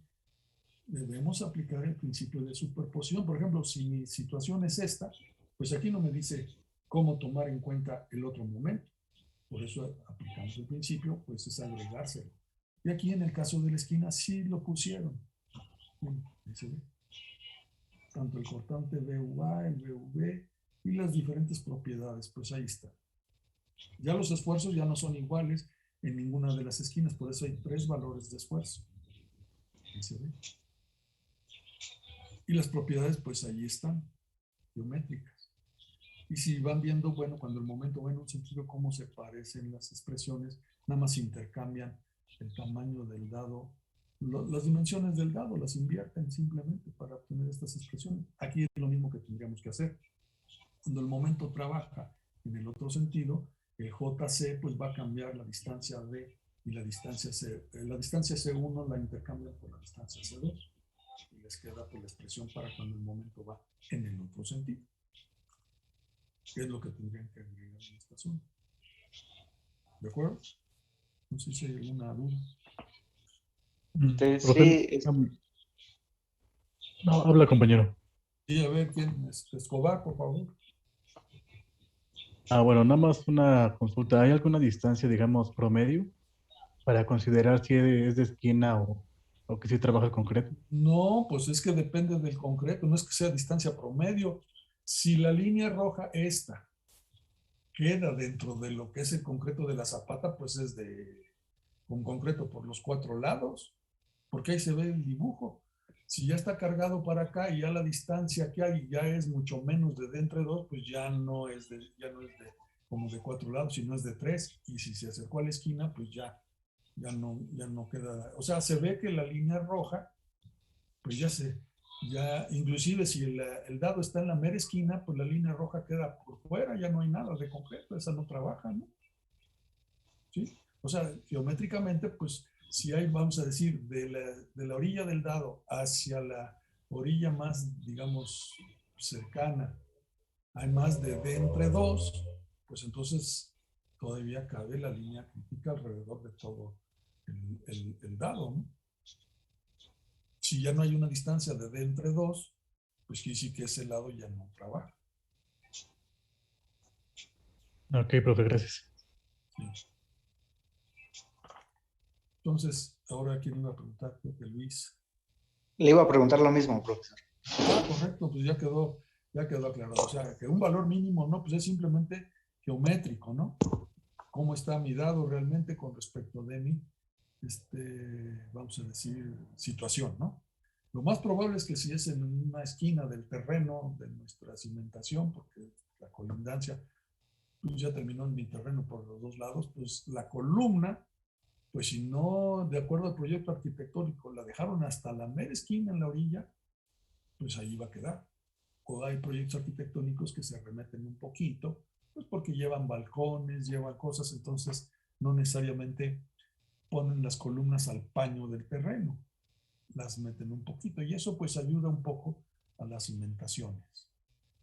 debemos aplicar el principio de superposición. Por ejemplo, si mi situación es esta, pues aquí no me dice cómo tomar en cuenta el otro momento. Por eso aplicamos el principio, pues es agregárselo. Y aquí en el caso de la esquina sí lo pusieron. Tanto el cortante VUA, el VV y las diferentes propiedades, pues ahí está. Ya los esfuerzos ya no son iguales en ninguna de las esquinas, por eso hay 3 valores de esfuerzo. Ahí se ve. Y las propiedades, pues ahí están, geométricas. Y si van viendo, bueno, cuando el momento va en un sentido, cómo se parecen las expresiones, nada más intercambian el tamaño del dado, las dimensiones del dado, las invierten simplemente para obtener estas expresiones. Aquí es lo mismo que tendríamos que hacer. Cuando el momento trabaja en el otro sentido, el JC pues va a cambiar la distancia D y la distancia C. La distancia C1 la intercambian por la distancia C2 y les queda pues la expresión para cuando el momento va en el otro sentido. ¿Qué es lo que tendrían que agregar en esta zona? ¿De acuerdo? No sé si hay alguna duda. Sí, No, habla, compañero. Y a ver quién es Escobar, por favor. Bueno, nada más una consulta. ¿Hay alguna distancia, digamos, promedio para considerar si es de esquina o que sí trabaja el concreto? No, pues es que depende del concreto, no es que sea distancia promedio. Si la línea roja esta queda dentro de lo que es el concreto de la zapata, pues es de con concreto por los cuatro lados, porque ahí se ve el dibujo. Si ya está cargado para acá y ya la distancia que hay ya es mucho menos de entre dos, pues ya no es de como de cuatro lados, sino es de tres. Y si se acercó a la esquina, pues ya no queda. O sea, se ve que la línea roja, pues ya, inclusive si el dado está en la mera esquina, pues la línea roja queda por fuera, ya no hay nada de concreto, esa no trabaja, ¿no? ¿Sí? O sea, geométricamente, pues si hay, vamos a decir, de la orilla del dado hacia la orilla más, digamos, cercana, hay más de entre dos, pues entonces todavía cabe la línea crítica alrededor de todo el dado, ¿no? Si ya no hay una distancia de entre dos, pues quiere decir que ese lado ya no trabaja. Ok, profe, gracias. ¿Sí? Entonces, ahora quién iba a preguntar, creo que Luis. Le iba a preguntar lo mismo, profesor. Ah, correcto, pues ya quedó aclarado. O sea, que un valor mínimo, ¿no? Pues es simplemente geométrico, ¿no? ¿Cómo está mi dado realmente con respecto de mi, vamos a decir, situación, ¿no? Lo más probable es que si es en una esquina del terreno de nuestra cimentación, porque la colindancia pues ya terminó en mi terreno por los dos lados, pues la columna, pues si no, de acuerdo al proyecto arquitectónico, la dejaron hasta la mera esquina en la orilla, pues ahí va a quedar. O hay proyectos arquitectónicos que se remeten un poquito, pues porque llevan balcones, llevan cosas, entonces no necesariamente ponen las columnas al paño del terreno, las meten un poquito y eso pues ayuda un poco a las cimentaciones,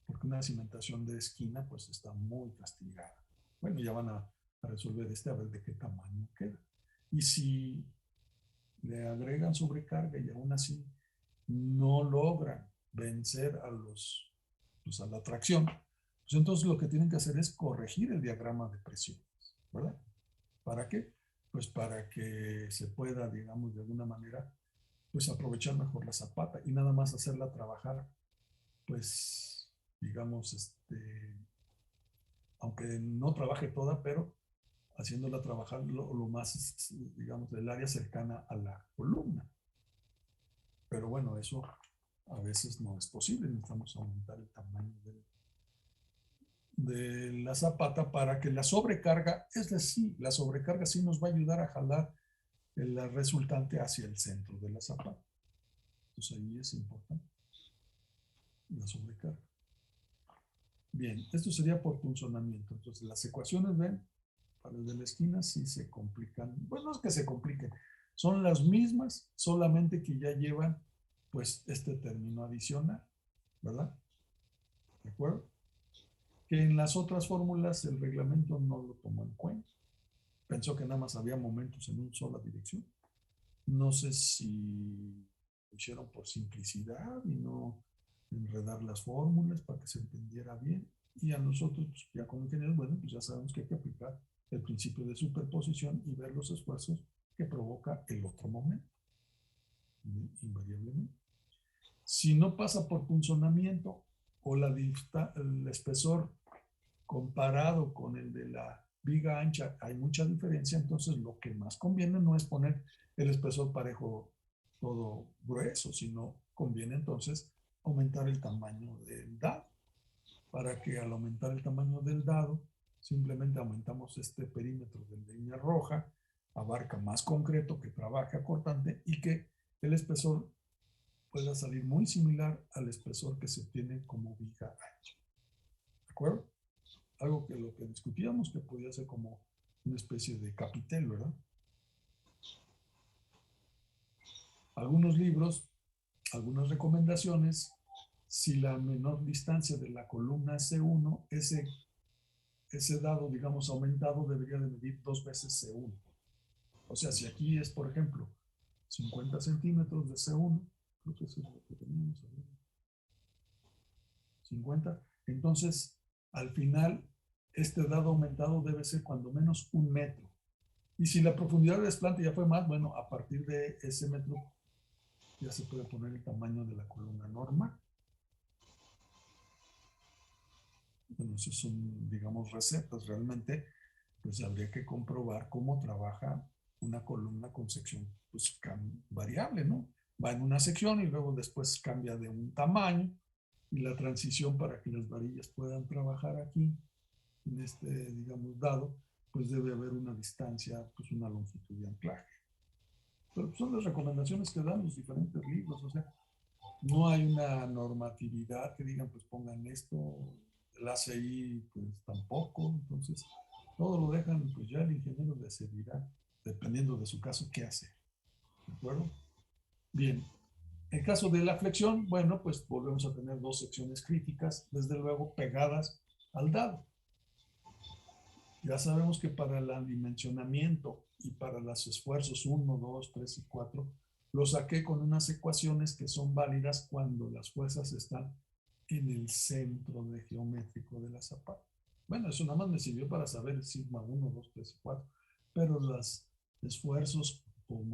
porque una cimentación de esquina pues está muy castigada. Bueno, ya van a resolver a ver de qué tamaño queda. Y si le agregan sobrecarga y aún así no logran vencer pues a la tracción, pues entonces lo que tienen que hacer es corregir el diagrama de presiones, ¿verdad? ¿Para qué? Pues para que se pueda, digamos, de alguna manera, pues aprovechar mejor la zapata y nada más hacerla trabajar, pues, digamos, aunque no trabaje toda, pero haciéndola trabajar lo más, digamos, del área cercana a la columna. Pero bueno, eso a veces no es posible, necesitamos aumentar el tamaño de la zapata para que la sobrecarga, es decir, la sobrecarga sí nos va a ayudar a jalar el resultante hacia el centro de la zapata. Entonces ahí es importante la sobrecarga. Bien, esto sería por funcionamiento. Entonces las ecuaciones, ven, para el de la esquina sí se complican. Bueno, no es que se compliquen, son las mismas, solamente que ya llevan pues este término adicional, ¿verdad? ¿De acuerdo? Que en las otras fórmulas el reglamento no lo tomó en cuenta. Pensó que nada más había momentos en una sola dirección. No sé si lo hicieron por simplicidad y no enredar las fórmulas para que se entendiera bien. Y a nosotros, pues, ya como ingenieros, bueno, pues ya sabemos que hay que aplicar el principio de superposición y ver los esfuerzos que provoca el otro momento, invariablemente. Si no pasa por punzonamiento o el espesor comparado con el de la viga ancha hay mucha diferencia, entonces lo que más conviene no es poner el espesor parejo todo grueso, sino conviene entonces aumentar el tamaño del dado, para que al aumentar el tamaño del dado, simplemente aumentamos este perímetro de línea roja, abarca más concreto, que trabaja cortante y que el espesor pueda salir muy similar al espesor que se obtiene como viga ancha. ¿De acuerdo? Algo que lo que discutíamos que podía ser como una especie de capitel, ¿verdad? Algunos libros, algunas recomendaciones, si la menor distancia de la columna C1, ese dado, digamos, aumentado debería de medir 2 veces C1. O sea, si aquí es, por ejemplo, 50 centímetros de C1, creo que eso es lo que teníamos. 50. Entonces, al final, este dado aumentado debe ser cuando menos 1 metro. Y si la profundidad del desplante ya fue más, bueno, a partir de ese metro ya se puede poner el tamaño de la columna normal. Bueno, eso son, digamos, recetas. Realmente, pues habría que comprobar cómo trabaja una columna con sección, pues, variable, ¿no? Va en una sección y luego después cambia de un tamaño, y la transición para que las varillas puedan trabajar aquí, en este, digamos, dado, pues debe haber una distancia, pues una longitud de anclaje. Pero son las recomendaciones que dan los diferentes libros, o sea, no hay una normatividad que digan, pues pongan esto, el ACI, pues tampoco, entonces todo lo dejan, pues ya el ingeniero decidirá, dependiendo de su caso, qué hace. ¿De acuerdo? Bien. En caso de la flexión, bueno, pues volvemos a tener 2 secciones críticas, desde luego pegadas al dado. Ya sabemos que para el dimensionamiento y para los esfuerzos 1, 2, 3 y 4, lo saqué con unas ecuaciones que son válidas cuando las fuerzas están en el centro geométrico de la zapata. Bueno, eso nada más me sirvió para saber sigma 1, 2, 3 y 4, pero los esfuerzos o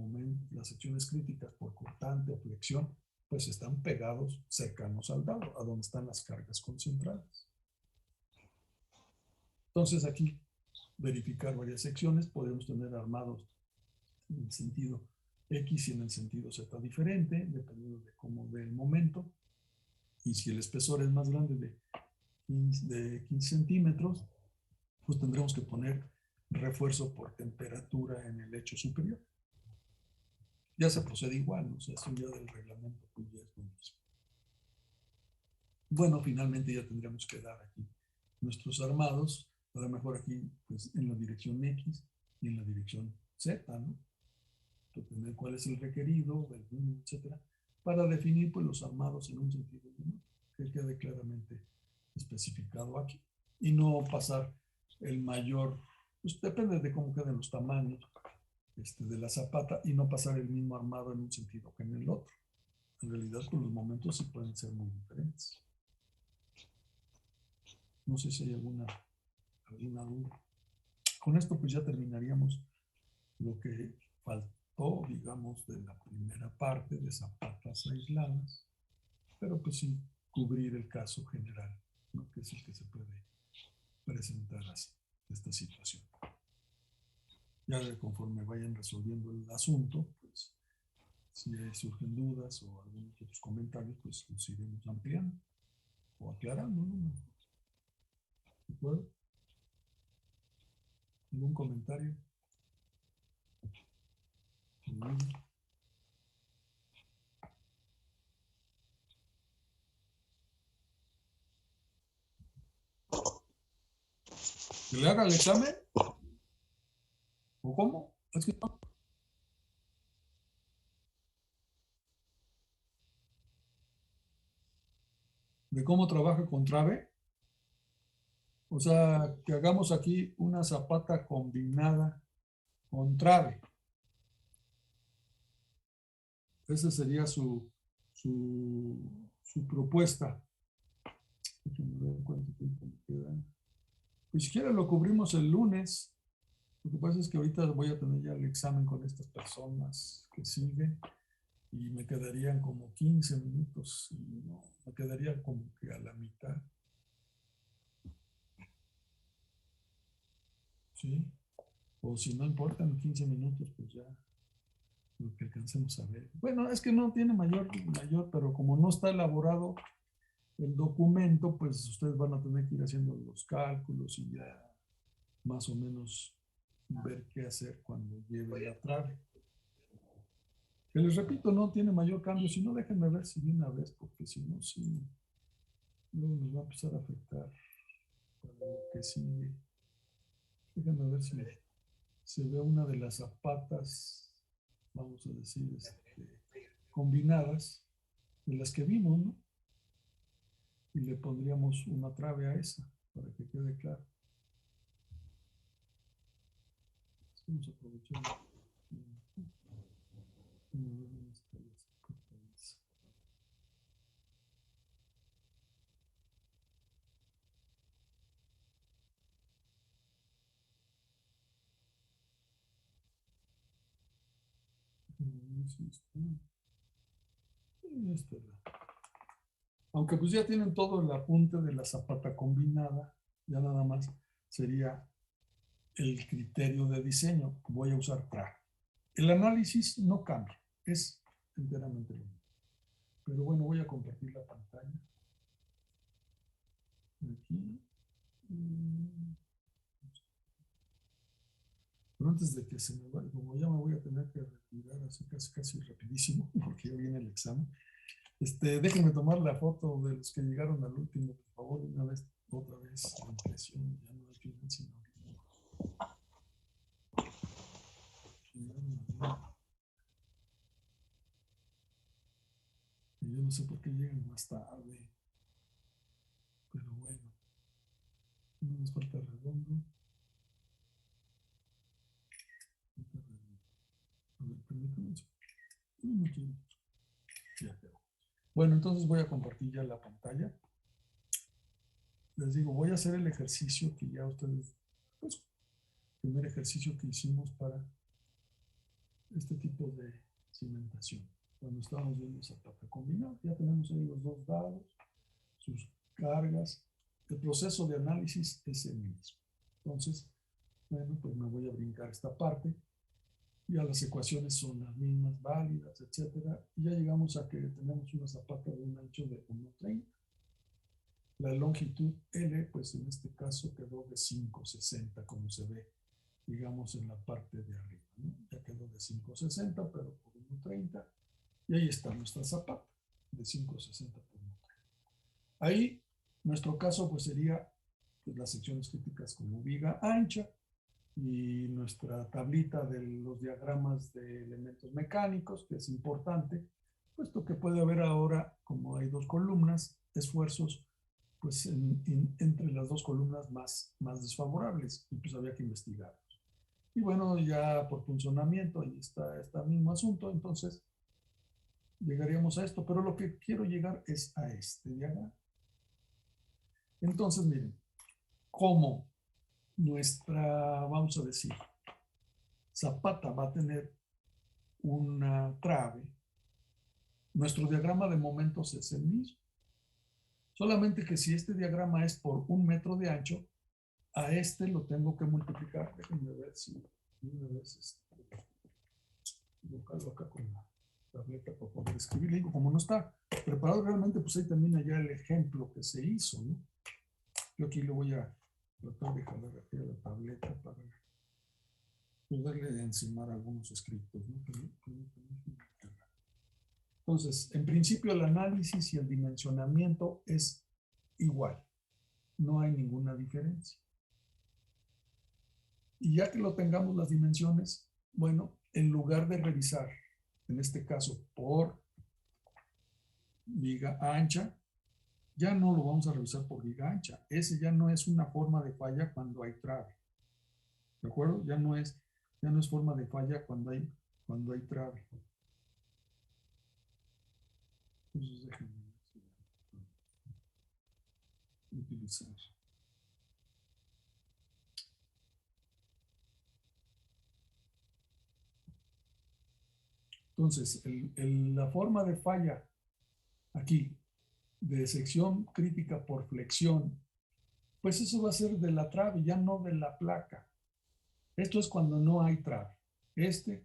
las secciones críticas por cortante o flexión, pues están pegados cercanos al dado, a donde están las cargas concentradas. Entonces aquí verificar varias secciones, podemos tener armados en el sentido X y en el sentido Z diferente, dependiendo de cómo ve el momento. Y si el espesor es más grande de 15 centímetros, pues tendremos que poner refuerzo por temperatura en el lecho superior. Ya se procede igual, ¿no? O sea, eso ya del reglamento, pues ya es lo mismo. Bueno, finalmente ya tendríamos que dar aquí nuestros armados, a lo mejor aquí, pues en la dirección X y en la dirección Z, ¿no? Tener cuál es el requerido, etcétera, para definir, pues, los armados en un sentido, ¿no?, que quede claramente especificado aquí, y no pasar el mayor, pues depende de cómo queden los tamaños de la zapata, y no pasar el mismo armado en un sentido que en el otro. En realidad, pues los momentos sí pueden ser muy diferentes. No sé si hay alguna duda. Con esto pues ya terminaríamos lo que faltó, digamos, de la primera parte de zapatas aisladas, pero pues sí cubrir el caso general, ¿no?, que es el que se puede presentar así, esta situación. Ya conforme vayan resolviendo el asunto, pues si surgen dudas o algunos otros comentarios, pues los iremos ampliando o aclarando, ¿no? ¿De acuerdo? ¿Algún comentario? ¿Que le haga el examen? ¿O cómo? Es que no. ¿De cómo trabaja con trave? O sea, que hagamos aquí una zapata combinada con trave. Esa sería su propuesta. Déjenme ver cuánto tiempo me queda. Pues si quieren lo cubrimos el lunes. Lo que pasa es que ahorita voy a tener ya el examen con estas personas que siguen y me quedarían como 15 minutos. Y no, me quedaría como que a la mitad. ¿Sí? O si no importan 15 minutos, pues ya lo que alcancemos a ver. Bueno, es que no tiene mayor, pero como no está elaborado el documento, pues ustedes van a tener que ir haciendo los cálculos y ya más o menos ver qué hacer cuando lleve la trave. Que les repito, no tiene mayor cambio, si no déjenme ver si de una vez, porque si no, sí, luego nos va a empezar a afectar para lo que sigue. Déjenme ver si se ve una de las zapatas, vamos a decir, combinadas, de las que vimos, ¿no? Y le pondríamos una trave a esa, para que quede claro. Vamos a aprovechar. Aunque pues ya tienen todo el apunte de la zapata combinada, ya nada más sería el criterio de diseño. Voy a usar traje. El análisis no cambia, es enteramente lo mismo. Pero bueno, voy a compartir la pantalla. Aquí. Pero antes de que se me vaya, como ya me voy a tener que retirar así casi rapidísimo, porque ya viene el examen. Déjenme tomar la foto de los que llegaron al último, por favor, una vez, otra vez, la impresión, ya no hay financia, y yo no sé por qué llegan más tarde, pero bueno, no nos falta redondo. A ver, permítanme eso. No quiero. Ya quedó. Bueno, entonces voy a compartir ya la pantalla. Les digo, voy a hacer el ejercicio que ya ustedes, pues, el primer ejercicio que hicimos para este tipo de cimentación. Cuando estábamos viendo zapata combinada, ya tenemos ahí los dos dados, sus cargas. El proceso de análisis es el mismo. Entonces, bueno, pues me voy a brincar esta parte. Ya las ecuaciones son las mismas, válidas, etcétera. Y ya llegamos a que tenemos una zapata de un ancho de 1.30. La longitud L, pues en este caso quedó de 5.60, como se ve, digamos, en la parte de arriba, ¿no? Ya quedó de 5.60, pero por 1.30. Y ahí está nuestra zapata, de 5.60 por 1.30. Ahí, nuestro caso, pues sería pues, las secciones críticas como viga ancha y nuestra tablita de los diagramas de elementos mecánicos, que es importante, puesto que puede haber ahora, como hay dos columnas, esfuerzos pues entre las dos columnas más desfavorables, y pues había que investigarlos. Y bueno, ya por funcionamiento, ahí está este mismo asunto, entonces llegaríamos a esto, pero lo que quiero llegar es a este diagrama. Entonces, miren, como nuestra, vamos a decir, zapata va a tener una trave, nuestro diagrama de momentos es el mismo. Solamente que si este diagrama es por 1 metro de ancho, a este lo tengo que multiplicar. Déjenme ver si una vez lo calvo acá con la tableta para poder escribir. Le digo, como no está preparado realmente, pues ahí termina ya el ejemplo que se hizo, ¿no? Yo aquí lo voy a tratar de jalar aquí a la tableta para poderle encimar algunos escritos, ¿no? Entonces, en principio el análisis y el dimensionamiento es igual. No hay ninguna diferencia. Y ya que lo tengamos las dimensiones, bueno, en lugar de revisar, en este caso por viga ancha, ya no lo vamos a revisar por viga ancha. Ese ya no es una forma de falla cuando hay trave. ¿De acuerdo? Ya no es forma de falla cuando hay trave. Entonces déjenme utilizar. Entonces, la forma de falla aquí, de sección crítica por flexión, pues eso va a ser de la trave, ya no de la placa. Esto es cuando no hay trave. Este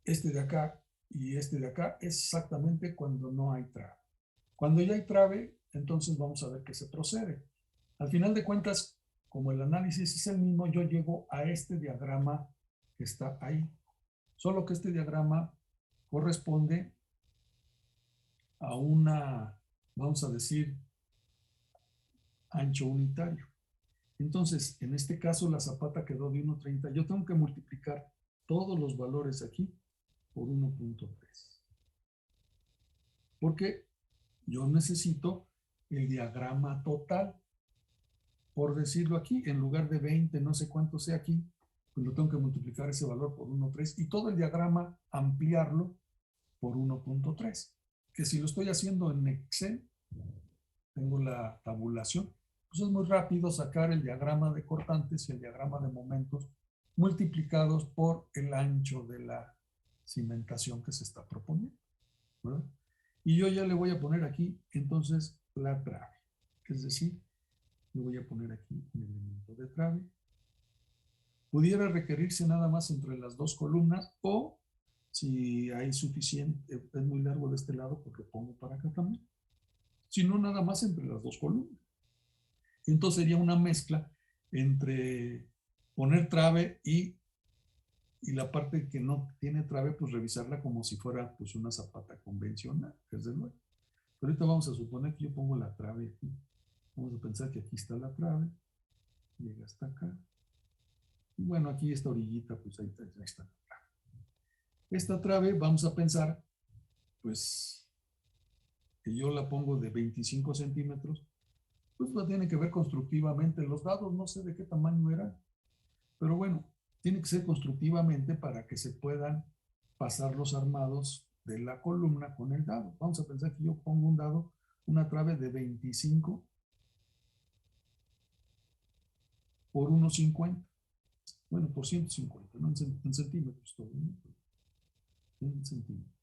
de acá y este de acá es exactamente cuando no hay trave. Cuando ya hay trave, entonces vamos a ver qué se procede. Al final de cuentas, como el análisis es el mismo, yo llego a este diagrama que está ahí. Solo que este diagrama corresponde a una, vamos a decir, ancho unitario. Entonces, en este caso la zapata quedó de 1.30. Yo tengo que multiplicar todos los valores aquí por 1.3. Porque yo necesito el diagrama total. Por decirlo aquí, en lugar de 20, no sé cuánto sea aquí, pues lo tengo que multiplicar ese valor por 1.3 y todo el diagrama ampliarlo por 1.3. Que si lo estoy haciendo en Excel, tengo la tabulación, pues es muy rápido sacar el diagrama de cortantes y el diagrama de momentos multiplicados por el ancho de la cimentación que se está proponiendo, ¿verdad? Y yo ya le voy a poner aquí, entonces, la trave. Es decir, le voy a poner aquí un elemento de trave. Pudiera requerirse nada más entre las dos columnas, o si hay suficiente, es muy largo de este lado, pues lo pongo para acá también. Si no, nada más entre las dos columnas. Entonces sería una mezcla entre poner trave y la parte que no tiene trave, pues revisarla como si fuera pues una zapata convencional, desde luego. Pero ahorita vamos a suponer que yo pongo la trave aquí. Vamos a pensar que aquí está la trave, llega hasta acá. Y bueno, aquí esta orillita, pues ahí está la trave. Esta trave, vamos a pensar, pues, que yo la pongo de 25 centímetros, pues no tiene que ver constructivamente. Los dados no sé de qué tamaño eran, pero bueno, tiene que ser constructivamente para que se puedan pasar los armados de la columna con el dado. Vamos a pensar que yo pongo un dado, una trave de 25 por 1,50. Bueno, por 150, ¿no? En centímetros todo, ¿no? En centímetros.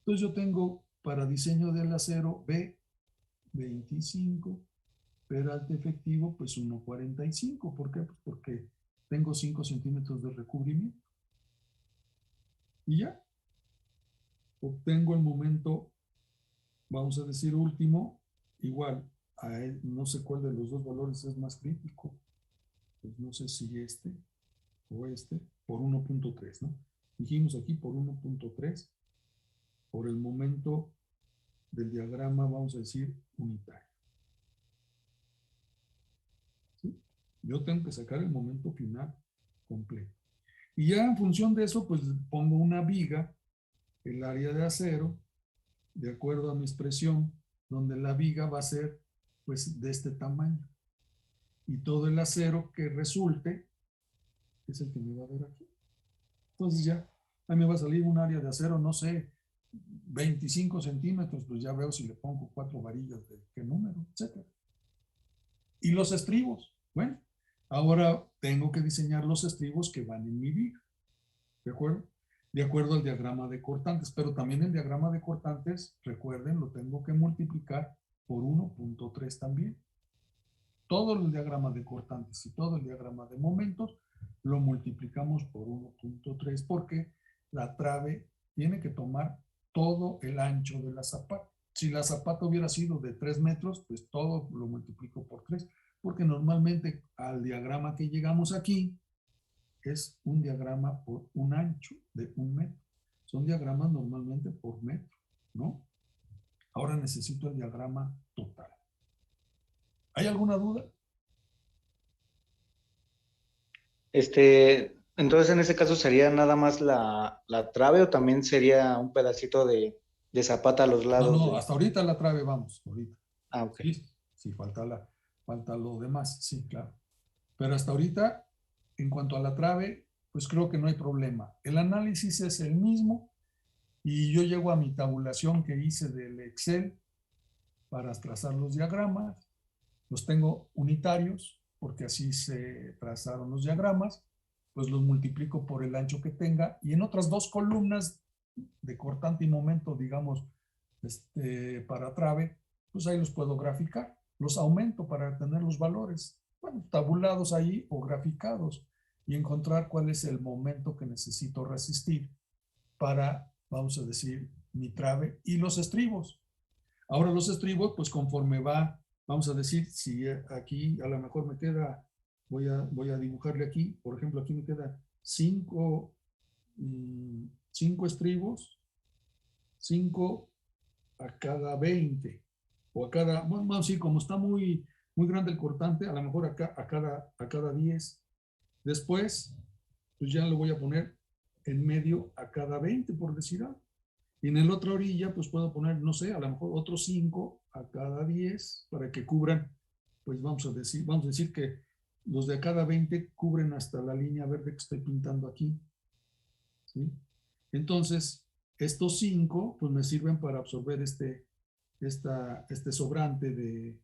Entonces yo tengo para diseño del acero B 25, peralte efectivo pues 1,45. ¿Por qué? Pues porque tengo 5 centímetros de recubrimiento. Y ya. Obtengo el momento, vamos a decir último, igual, a él, no sé cuál de los dos valores es más crítico. Pues no sé si este o este, por 1,3, ¿no? Dijimos aquí por 1,3, por el momento del diagrama, vamos a decir, unitario. ¿Sí? Yo tengo que sacar el momento final completo. Y ya en función de eso, pues pongo una viga, el área de acero, de acuerdo a mi expresión, donde la viga va a ser, pues, de este tamaño. Y todo el acero que resulte, es el que me va a ver aquí. Entonces ya, a mí me va a salir un área de acero, no sé, 25 centímetros, pues ya veo si le pongo 4 varillas de qué número, etc. Y los estribos, bueno, ahora tengo que diseñar los estribos que van en mi viga, ¿de acuerdo? De acuerdo al diagrama de cortantes, pero también el diagrama de cortantes, recuerden, lo tengo que multiplicar por 1,3 también. Todo el diagrama de cortantes y todo el diagrama de momentos lo multiplicamos por 1,3 porque la trave tiene que tomar todo el ancho de la zapata. Si la zapata hubiera sido de 3 metros, pues todo lo multiplico por 3, porque normalmente al diagrama que llegamos aquí es un diagrama por un ancho de 1 metro. Son diagramas normalmente por metro, ¿no? Ahora necesito el diagrama total. ¿Hay alguna duda? Entonces en ese caso sería nada más la trave, o también sería un pedacito de zapata a los lados. No, hasta ahorita la trave, vamos, ahorita. Ah, ok. Sí, sí, falta lo demás, sí, claro. Pero hasta ahorita, en cuanto a la trave, pues creo que no hay problema. El análisis es el mismo y yo llego a mi tabulación que hice del Excel para trazar los diagramas. Los tengo unitarios porque así se trazaron los diagramas. Pues los multiplico por el ancho que tenga y en otras dos columnas de cortante y momento, digamos, para trave, pues ahí los puedo graficar. Los aumento para tener los valores, bueno, tabulados ahí o graficados y encontrar cuál es el momento que necesito resistir para, vamos a decir, mi trave y los estribos. Ahora los estribos, pues conforme va, vamos a decir, si aquí a lo mejor me queda, voy a dibujarle aquí, por ejemplo, aquí me queda 5 estribos, 5 a cada 20, o a cada, bueno, sí, como está muy grande el cortante, a lo mejor a cada 10. Después, pues ya lo voy a poner en medio a cada 20, por decir algo. Y en la otra orilla, pues puedo poner, no sé, a lo mejor otros 5 a cada 10 para que cubran, pues vamos a decir que los de a cada 20 cubren hasta la línea verde que estoy pintando aquí. ¿Sí? Entonces, estos 5, pues me sirven para absorber este sobrante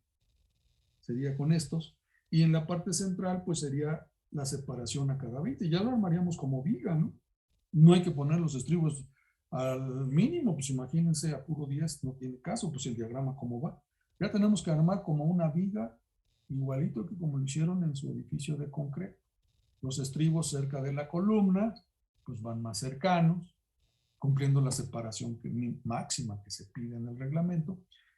sería con estos. Y en la parte central, pues sería la separación a cada 20. Ya lo armaríamos como viga, ¿no? No hay que poner los estribos al mínimo, pues imagínense a puro 10, no tiene caso, pues el diagrama cómo va. Ya tenemos que armar como una viga, igualito que como lo hicieron en su edificio de concreto. Los estribos cerca de la columna, pues van más cercanos, cumpliendo la separación máxima que se pide en el reglamento.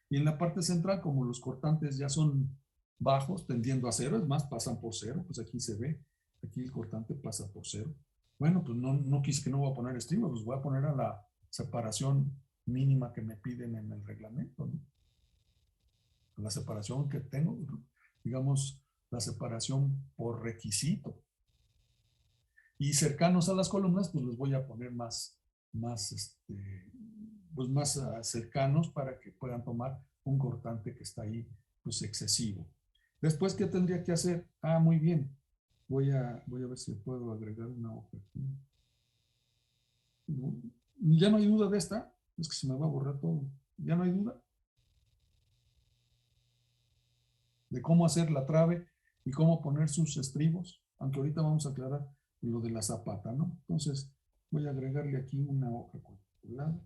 Y en la parte central, como los cortantes ya son bajos, tendiendo a cero, es más, pasan por cero, pues aquí se ve, aquí el cortante pasa por cero. Bueno, pues no quise que no voy a poner estribos, los voy a poner a la separación mínima que me piden en el reglamento, ¿no? La separación que tengo, digamos, la separación por requisito. Y cercanos a las columnas, pues les voy a poner más cercanos para que puedan tomar un cortante que está ahí, pues excesivo. Después, ¿qué tendría que hacer? Ah, muy bien. Voy a ver si puedo agregar una hoja aquí. Ya no hay duda de esta. Es que se me va a borrar todo. Ya no hay duda de cómo hacer la trave y cómo poner sus estribos. Aunque ahorita vamos a aclarar lo de la zapata, ¿no? Entonces, voy a agregarle aquí una hoja cuadriculada.